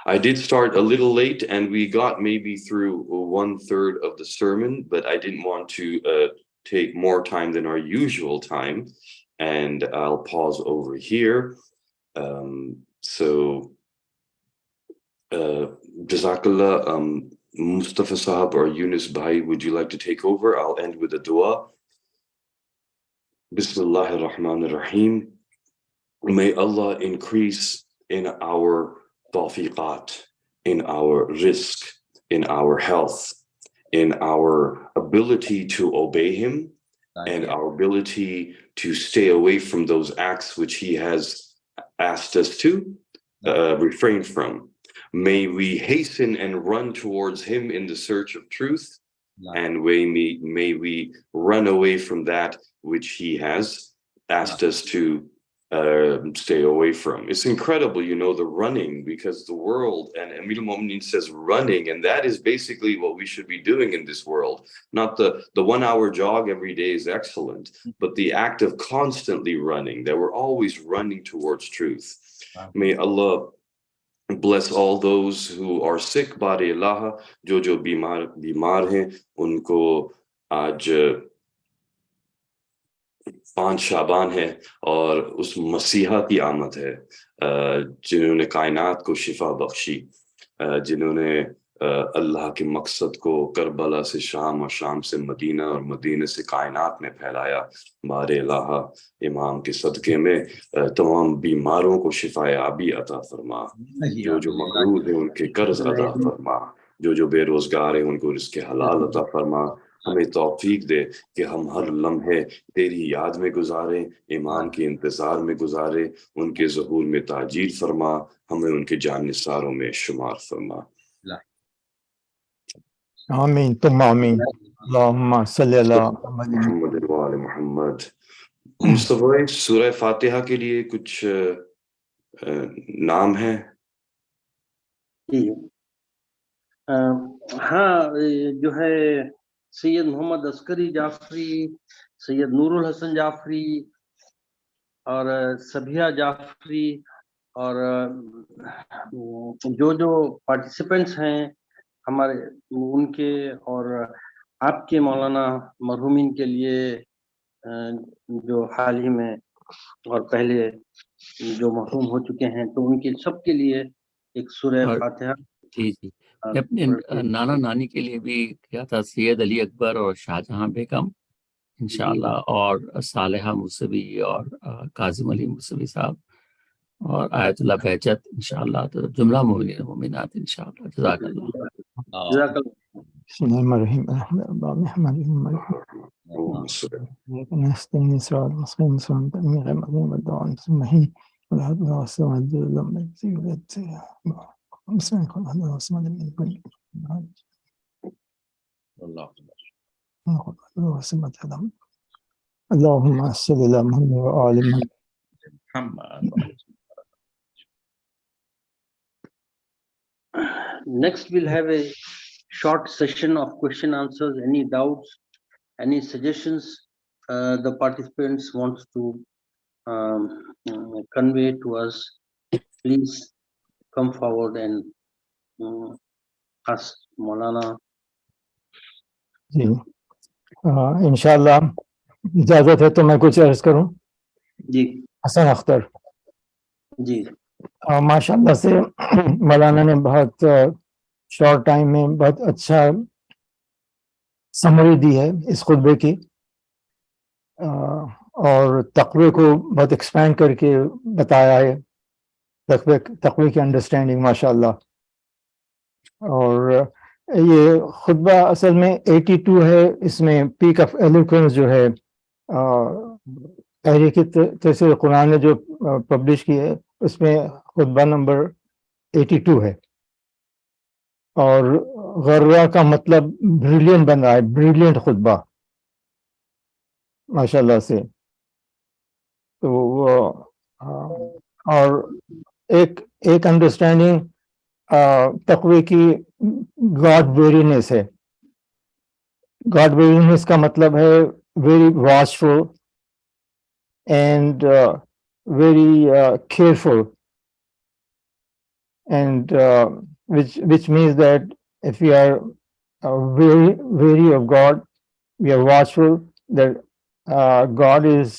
I did start a little late, and we got maybe through 1/3 of the sermon, but I didn't want to take more time than our usual time, and I'll pause over here. So, Jazakallah, Mustafa Sahab or Yunus Bhai, would you like to take over? I'll end with a dua. Bismillahir Rahmanir Rahim. May Allah increase in our tawfiqat, in our rizq, in our health, in our ability to obey Him, and our ability to stay away from those acts which He has asked us to refrain from. May we hasten and run towards Him in the search of truth, and may we run away from that which He has asked us to stay away from. It's incredible, you know, the running, because the world, and Amir al-Mu'mineen says running, and that is basically what we should be doing in this world. Not the 1 hour jog every day is excellent, but the act of constantly running, that we're always running towards truth. May Allah bless all those who are sick, Bari Allah, jo bimar hain, unko aaj 5 شعبان ہے اور اس مسیحا کی آمد ہے جنہوں نے کائنات کو شفا بخشی، جنہوں نے اللہ کے مقصد کو کربلا سے شام اور شام سے مدینہ اور مدینہ سے کائنات میں پھیلایا. بار الہ امام کے صدقے میں تمام بیماروں کو شفا یابی عطا فرما، جو مقروض ہیں ان کے قرض ادا فرما، جو بے روزگار ہیں ان کو رزق حلال عطا فرما. ہمیں توفیق دے کہ ہم ہر لمحے تیری یاد میں گزاریں، امام کے انتظار میں گزاریں، ان کے ظہور میں تاجیل فرما، ہمیں ان کے جان نثاروں میں شمار فرما.
آمین تم آمین. اللہم صلی اللہ
محمد وآل محمد. مصطفی سورہ فاتحہ کے لیے کچھ نام ہیں؟
ہاں، جو ہے سید محمد عسکری جعفری، سید نور الحسن جعفری اور سبیہ جعفری، اور جو پارٹیسپینٹس ہیں ہمارے ان کے، اور آپ کے مولانا مرحومین کے لیے جو حال ہی میں اور پہلے جو مرحوم ہو چکے ہیں، تو ان کے سب کے لیے ایک سورہ فاتحہ.
جی اپنے نانا نانی کے لیے بھی کیا تھا، سید علی اکبر اور شاہجہاں بیگم انشاءاللہ، اور صالحہ موسوی اور کاظم علی موسوی صاحب اور آیت اللہ بہجت انشاءاللہ، تو جملہ مومنین و مومنات انشاءاللہ. جزاک اللہ.
جزاک اللہ.
بسم اللہ الرحمن الرحیم. اللهم صل على محمد وآل محمد.
Next we'll have a short session of question answers. Any doubts, any suggestions the participants wants to convey to us, please come forward and ask Maulana.
جی انشاءاللہ اجازت ہے تو میں کچھ عرض کروں.
جی
حسن اختر
جی.
ماشاء اللہ سے مولانا نے بہت شارٹ ٹائم میں بہت اچھا سمری دی ہے اس خطبے کی، اور تقوی کو بہت ایکسپینڈ کر کے بتایا ہے، تقوی کی انڈرسٹینڈنگ ماشاء اللہ. اور یہ خطبہ اصل میں 82 ہے، اس میں پیک آف ایلوکوینس جو ہے تحریک تفسیر قرآن نے جو پبلش کی ہے، اس میں خطبہ نمبر 82 ہے، اور غرہ کا مطلب بریلینٹ بن رہا ہے، بریلینٹ خطبہ ماشاء اللہ سے. تو وہ اور ایک انڈرسٹینڈنگ تقوی کی گاڈ ویرینس ہے. گاڈ ویرینس کا مطلب ہے very watchful and very careful, and which means that if we are very wary of God, we are watchful that God is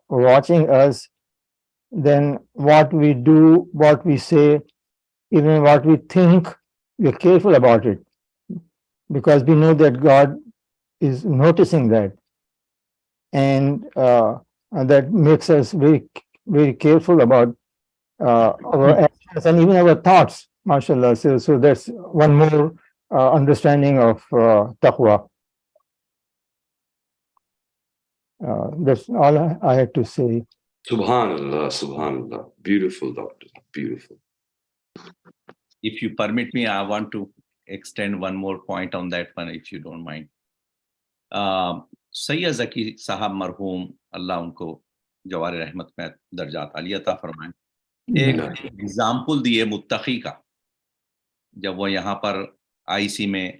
watching us, then what we do, what we say, even what we think, we are careful about it, because we know that God is noticing that, and that makes us very, very careful about our actions and even our thoughts, mashallah. So that's one more understanding of taqwa. That's all I had to say.
Subhanallah, Subhanallah. Beautiful, doctor. Beautiful.
If you permit me, I want to extend one more point on that one, if you don't mind. سید ذکی صاحب مرحوم اللہ ان کو جوار رحمت میں درجات عالی عطا فرمائیں، ایک ایگزامپل دیے متقی کا. جب وہ یہاں پر آئی سی میں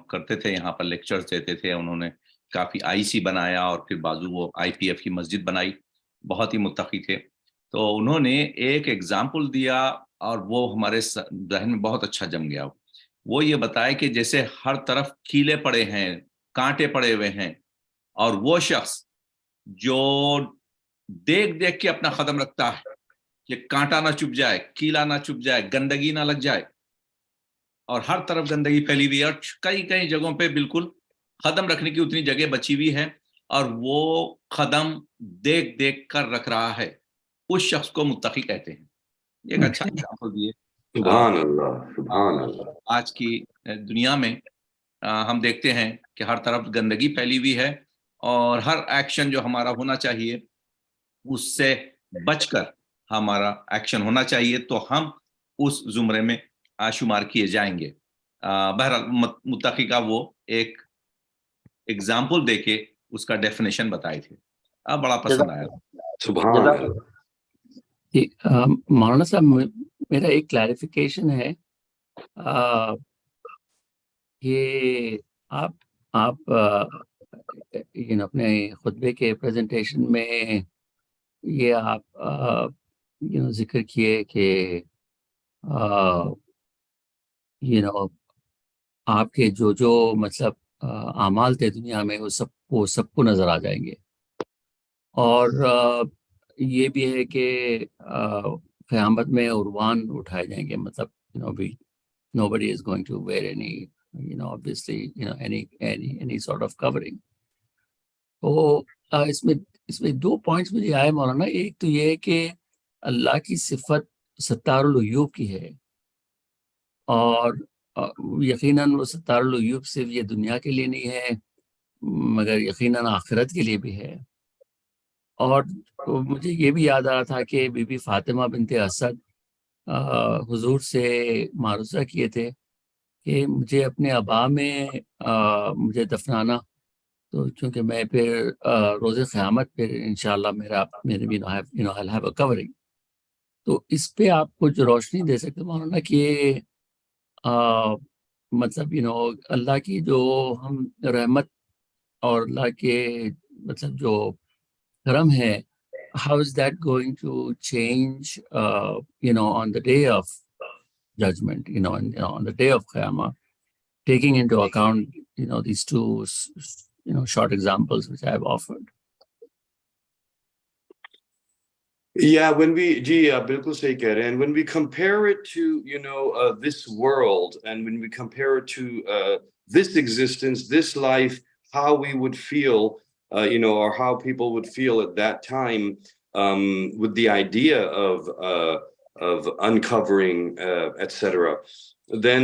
کرتے تھے، یہاں پر لیکچرز دیتے تھے، انہوں نے کافی آئی سی بنایا اور پھر بازو وہ آئی پی ایف کی مسجد بنائی، بہت ہی متقی تھے. تو انہوں نے ایک ایگزامپل دیا اور وہ ہمارے ذہن میں بہت اچھا جم گیا. وہ یہ بتایا کہ جیسے ہر طرف کیلے پڑے ہیں، کانٹے پڑے ہوئے ہیں، اور وہ شخص جو دیکھ دیکھ کے اپنا قدم رکھتا ہے کہ کانٹا نہ چپ جائے، کیلا نہ چپ جائے، گندگی نہ لگ جائے، اور ہر طرف گندگی پھیلی ہوئی ہے اور کئی جگہوں پہ بالکل قدم رکھنے کی اتنی جگہ بچی ہوئی ہے، اور وہ قدم دیکھ دیکھ کر رکھ رہا ہے، اس شخص کو متقی کہتے ہیں. ایک اچھا ایگزامپل دیے.
سبحان اللہ، سبحان اللہ.
آج کی دنیا میں ہم دیکھتے ہیں کہ ہر طرف گندگی پھیلی ہوئی ہے، اور ہر ایکشن جو ہمارا ہونا چاہیے اس سے بچ کر ہمارا ایکشن ہونا چاہیے، تو ہم اس زمرے میں شمار کیے جائیں گے. بہرحال متقی کا وہ ایک ایگزامپل دے کے اس کا ڈیفینیشن بتائے تھے، بڑا پسند آیا.
سبحان اللہ.
مولانا صاحب میرا ایک کلیریفیکیشن ہے، یہ آپ اپنے خطبے کے پریزنٹیشن میں یہ آپ ذکر کیے کہ آپ کے جو مطلب اعمال تھے دنیا میں وہ سب کو نظر آ جائیں گے، اور یہ بھی ہے کہ قیامت میں عروان اٹھائے جائیں گے، مطلب nobody is going to wear any obviously any sort of covering. تو اس میں دو پوائنٹس مجھے آئے مولانا. ایک تو یہ ہے کہ اللہ کی صفت ستار العیوب کی ہے، اور یقیناً وہ ستار العیوب صرف یہ دنیا کے لیے نہیں ہے مگر یقیناً آخرت کے لیے بھی ہے. اور مجھے یہ بھی یاد آ رہا تھا کہ بی بی فاطمہ بنت اسد حضور سے معروضہ کیے تھے کہ مجھے اپنے ابا میں مجھے دفنانا، تو چونکہ میں پھر روز قیامت پھر انشاءاللہ میرے بھی I'll have a covering. تو اس پہ آپ کچھ روشنی دے سکتے مولانا کہ مطلب اللہ کی جو ہم رحمت اور اللہ کے مطلب جو کرم ہے، how is that going to change on the day of judgment, on the day of Qiyamah, taking into account these two short examples which I have offered.
Yeah, بالکل صحیح کہہ رہے ہیں. And when we compare it to this world, and when we compare it to this existence, this life, how we would feel, or how people would feel at that time, with the idea of uncovering, etc. Then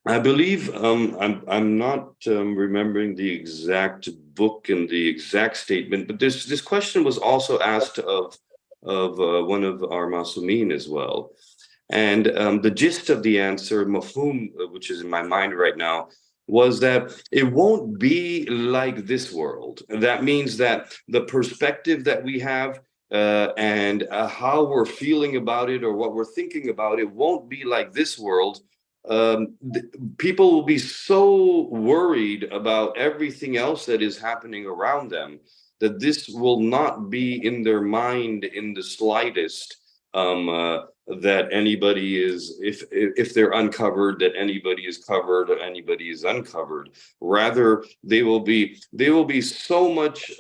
I believe I'm not remembering the exact book and the exact statement, but this question was also asked of one of our Masumeen as well. And the gist of the answer, mafhum, which is in my mind right now, was that it won't be like this world. That means that the perspective that we have and how we're feeling about it or what we're thinking about it won't be like this world. People will be so worried about everything else that is happening around them that this will not be in their mind in the slightest, that anybody is, if they're uncovered, that anybody is covered or anybody is uncovered. Rather, they will be so much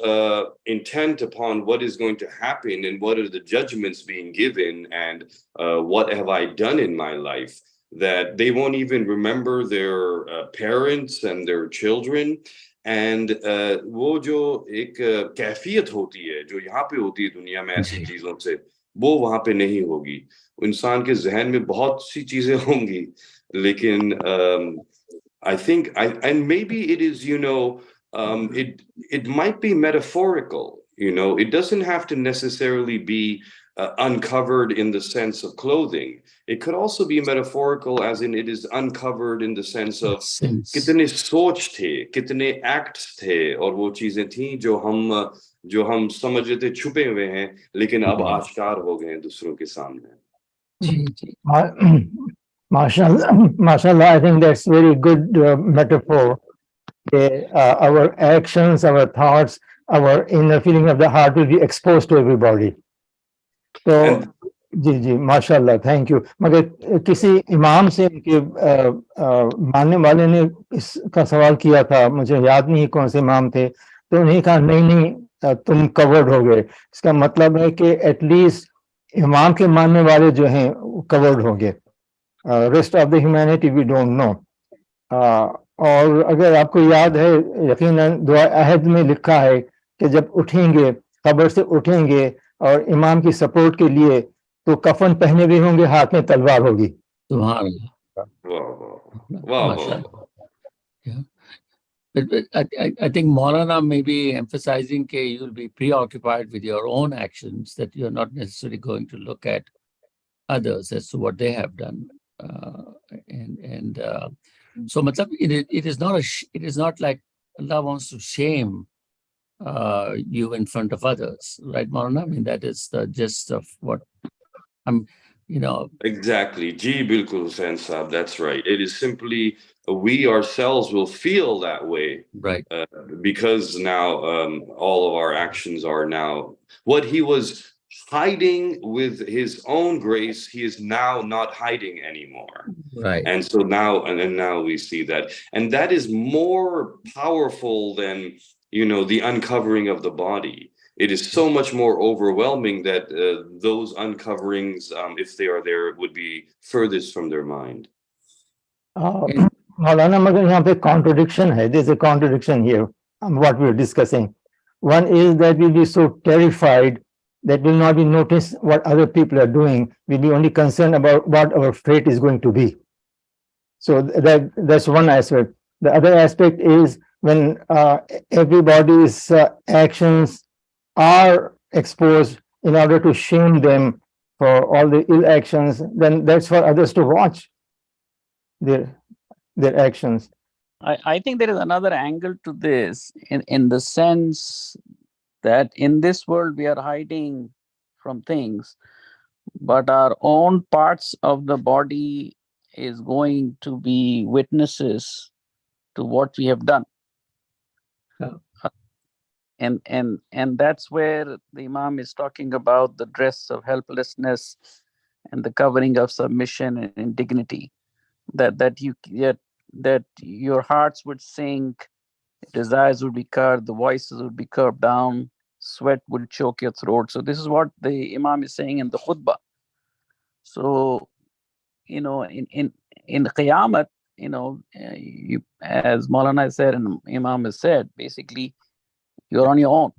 intent upon what is going to happen and what are the judgments being given and what have I done in my life, that they won't even remember their parents and their children. And वो जो एक कैफियत होती है जो यहाँ पे होती है दुनिया में ऐसी चीजों से, वो वहाँ पे नहीं होगी. इंसान के जहन में बहुत सी चीजें होंगी, लेकिन I think and maybe it is, it might be metaphorical, it doesn't have to necessarily be uncovered in the sense of clothing. It could also be metaphorical, as in it is uncovered in the sense of कितने सोच थे, कितने acts थे, और वो चीजें थी जो हम समझ रहे थे छुपे हुए हैं, लेकिन अब आश्कार हो गए हैं दूसरों के सामने.
Mashallah, I think that's very good metaphor. Our actions, our thoughts, our inner feeling of the heart will be exposed to everybody. So, जी, माशाल्लाह, थैंक यू. मगर किसी इमाम से उनके मानने वाले ने इसका सवाल किया था, मुझे याद नहीं कौन से इमाम थे, तो उन्हें कहा नहीं तुम कवर्ड हो गए. इसका मतलब है कि एटलीस्ट इमाम के मानने वाले जो हैं कवर्ड हो गए. Rest of the humanity we don't know. और अगर आपको याद है, यकीनन दुआ अहद में लिखा है कि जब उठेंगे, कब्र से उठेंगे और इमाम की सपोर्ट के लिए, तो कफन पहने भी होंगे, हाथ में तलवार होगी.
सुभान अल्लाह. But I think Maulana may be emphasizing that you will be preoccupied with your own actions, that you are not necessarily going to look at others as to what they have done. So matlab, it is not like Allah wants to shame you in front of others, right, Maulana? I mean, that is the gist of what I'm,
Exactly. Ji bilkul Hussain Saab, that's right. It is simply we ourselves will feel that way,
right?
Because now all of our actions are now what he was hiding with his own grace, he is now not hiding anymore,
right?
And so now and now we see that, and that is more powerful than the uncovering of the body. It is so much more overwhelming that those uncoverings, if they are there, would be furthest from their mind.
Maulana, magar yahan pe contradiction hai. There's a contradiction here on what we're discussing. One is that we'll be so terrified that we'll not be notice what other people are doing. We'll be only concerned about what our fate is going to be. So that's one aspect. The other aspect is when everybody's actions are exposed in order to shame them for all the ill actions, then that's for others to watch their actions.
I think there is another angle to this in the sense that in this world we are hiding from things, but our own parts of the body is going to be witnesses to what we have done. And that's where the Imam is talking about the dress of helplessness and the covering of submission and indignity, that your hearts would sink, desires would be curbed, the voices would be curbed down, sweat would choke your throat. So this is what the Imam is saying in the khutbah. So in Qiyamah, as Maulana said and Imam has said, basically you're on your own,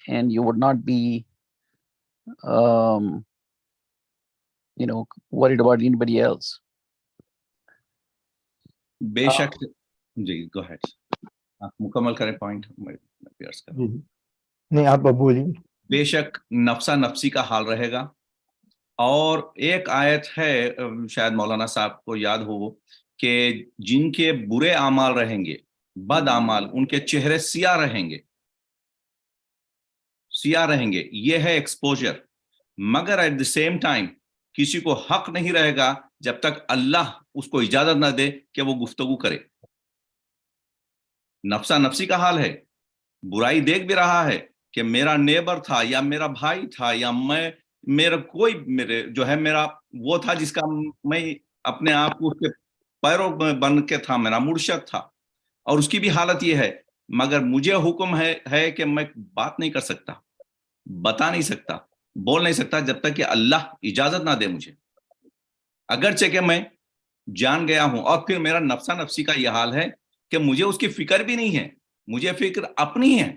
and you would not be worried about anybody else.
बेशक जी, go ahead. आप मुकम्मल करें point.
नहीं, आप बोलिए.
बेशक नफ्सा नफ्सी का हाल रहेगा. और एक आयत है, शायद मौलाना साहब को याद हो वो, कि जिनके बुरे आमाल रहेंगे, बद आमाल, उनके चेहरे सिया रहेंगे. ये है एक्सपोजर. मगर एट द सेम टाइम किसी को हक नहीं रहेगा जब तक अल्लाह उसको इजाजत ना दे कि वो गुफ्तगू करे. नफ्सा नफ्सी का हाल है. बुराई देख भी रहा है कि मेरा नेबर था या मेरा भाई था या मेरा वो था जिसका मैं अपने आप को उसके पैरों में बन के था, मेरा मुर्शद था, और उसकी भी हालत ये है. मगर मुझे हुक्म है कि मैं बात नहीं कर सकता, बता नहीं सकता, बोल नहीं सकता जब तक कि अल्लाह इजाजत ना दे मुझे. اگرچہ کہ میں جان گیا ہوں, اور پھر میرا نفسا نفسی کا یہ حال ہے کہ مجھے اس کی فکر بھی نہیں ہے, مجھے فکر اپنی ہے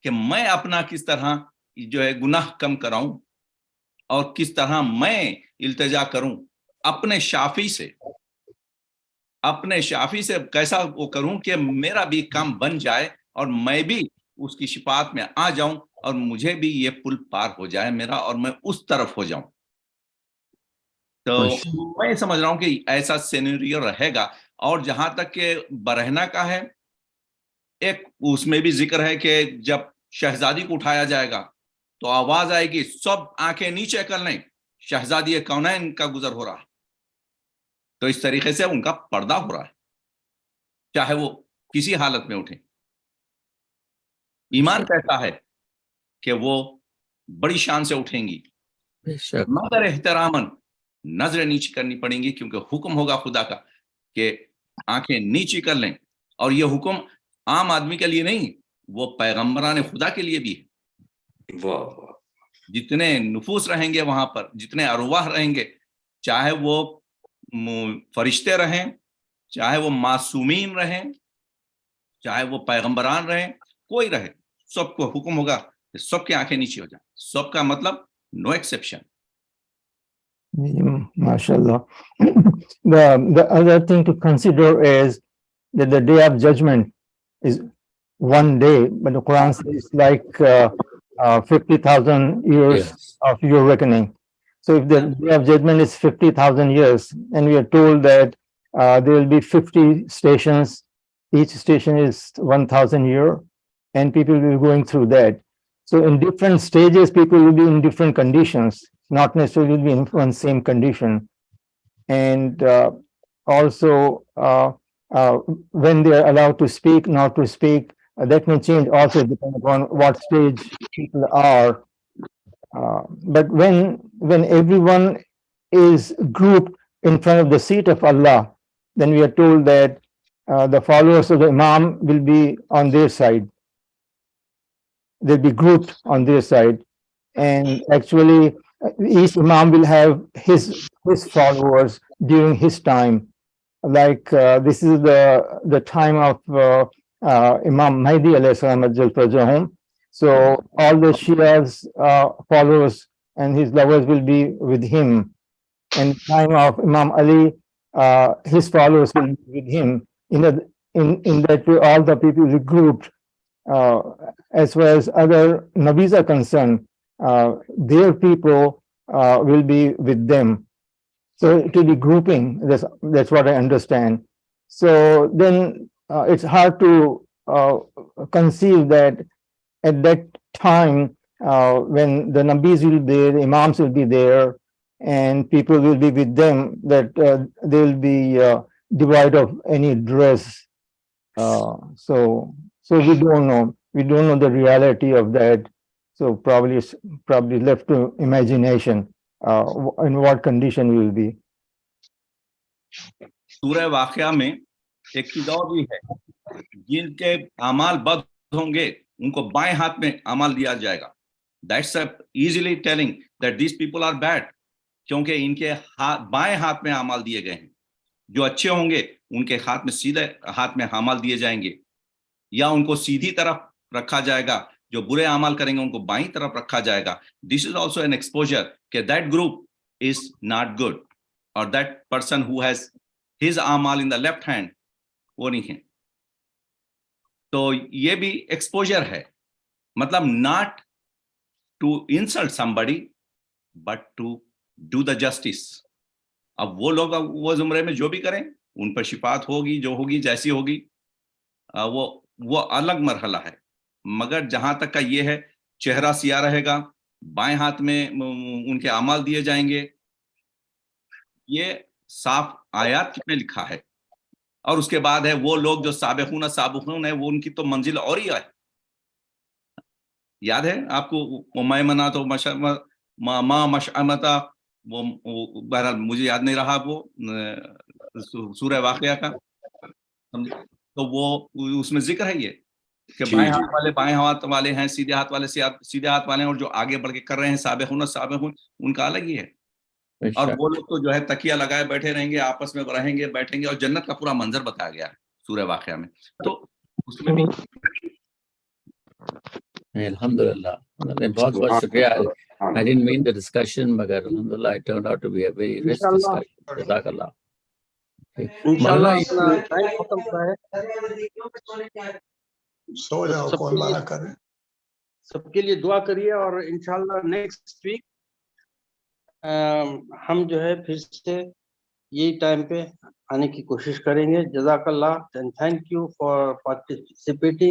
کہ میں اپنا کس طرح جو ہے گناہ کم کراؤں اور کس طرح میں التجا کروں اپنے شافی سے, کیسا وہ کروں کہ میرا بھی کام بن جائے اور میں بھی اس کی شفاعت میں آ جاؤں اور مجھے بھی یہ پل پار ہو جائے میرا اور میں اس طرف ہو جاؤں. تو میں سمجھ رہا ہوں کہ ایسا سینیریو رہے گا. اور جہاں تک کہ برہنہ کا ہے, ایک اس میں بھی ذکر ہے کہ جب شہزادی کو اٹھایا جائے گا تو آواز آئے گی, سب آنکھیں نیچے کر لیں, شہزادی کونین کا گزر ہو رہا ہے. تو اس طریقے سے ان کا پردہ ہو رہا ہے, چاہے وہ کسی حالت میں اٹھیں. ایمان کہتا ہے کہ وہ بڑی شان سے اٹھیں گی, مگر احتراماً نظریں نیچی کرنی پڑیں گی, کیونکہ حکم ہوگا خدا کا کہ آنکھیں نیچی کر لیں. اور یہ حکم عام آدمی کے لیے نہیں, وہ پیغمبران خدا کے لیے بھی ہے. جتنے نفوس رہیں گے وہاں پر, جتنے ارواح رہیں گے, چاہے وہ فرشتے رہیں, چاہے وہ معصومین رہیں, چاہے وہ پیغمبران رہیں, کوئی رہے, سب کو حکم ہوگا کہ سب کی آنکھیں نیچے ہو جائیں. سب کا مطلب no exception.
MashaAllah. The other thing to consider is that the day of judgment is one day, but the Quran says it's like 50,000 years of your reckoning. So if the day of judgment is 50,000 years, and we are told that there will be 50 stations, each station is 1,000 years, and people will be going through that. So in different stages, people will be in different conditions, not necessarily will be in one same condition. And also when they are allowed to speak, not to speak, that may change also depending upon what stage people are. But when everyone is grouped in front of the seat of Allah, then we are told that the followers of the Imam will be on their side. They'll be grouped on their side. And actually, each Imam will have his followers during his time. Like this is the time of Imam Mahdi alayhi salam Nahjul Balagha. So all the Shia's followers and his lovers will be with him. And the time of Imam Ali, his followers will be with him. In that way, all the people will be grouped. As far as other Nabis are concerned, their people will be with them. So it will be grouping. That's what I understand. So then it's hard to conceive that at that time when the Nabis will be there, the Imams will be there, and people will be with them, that they will be devoid of any dress. So we don't know. We don't know the reality of that. So probably left to imagination in what condition we will be.
سورہ واقعہ میں ایک چیز اور بھی ہے, جن کے اعمال بد ہوں گے ان کو بائیں ہاتھ میں اعمال دیا جائے گا. That's easily telling that these people are bad, کیونکہ ان کے بائیں ہاتھ میں اعمال دیے گئے ہیں. جو اچھے ہوں گے ان کے ہاتھ میں سیدھے ہاتھ میں اعمال دیے جائیں گے, یا ان کو سیدھی طرف رکھا جائے گا. جو برے اعمال کریں گے ان کو بائیں طرف رکھا جائے گا. This is also an exposure کہ that group is not good, or that person who has his اعمال in the left hand وہ نہیں ہے. تو یہ بھی ایکسپوجر ہے, مطلب not to insult somebody but to do the justice. اب وہ لوگ وہ زمرے میں جو بھی کریں ان پر شفاعت ہوگی, جو ہوگی جیسی ہوگی, وہ الگ مرحلہ ہے. مگر جہاں تک کا یہ ہے, چہرہ سیاہ رہے گا, بائیں ہاتھ میں ان کے اعمال دیے جائیں گے, یہ صاف آیات میں لکھا ہے. اور اس کے بعد ہے وہ لوگ جو سابقون ہے, وہ ان کی تو منزل اور ہی ہے. یاد ہے آپ کو وہ میمنہ تو مشعمتا, وہ بہرحال مجھے یاد نہیں رہا وہ سورہ واقعہ کا, تو وہ اس میں ذکر ہے یہ کہ بائیں ہاتھ والے بائیں ہاتھ والے ہیں, سیدھے ہاتھ والے سیدھے ہاتھ والے ہیں, اور جو آگے بڑھ کے کر رہے ہیں سابقون ان کا الگ ہی ہے. اور وہ لوگ تو جو ہے تکیہ لگائے بیٹھے رہیں گے, آپس میں رہیں گے, بیٹھیں گے, اور جنت کا پورا منظر بتایا گیا سورہ واقعہ میں. تو اس میں بھی
الحمدللہ بہت بہت شکریہ. I didn't mean the discussion, مگر الحمدللہ it turned out to be a very rich discussion. جزاک اللہ.
انشاءاللہ اپنا ٹائم ختم ہوا ہے.
سو جاؤ, کون منع کرے.
سب کے لیے دعا کریے, اور انشاءاللہ نیکسٹ ویک ہم جو ہے پھر سے یہی ٹائم پہ آنے کی کوشش کریں گے. جزاک اللہ, and thank you for participating.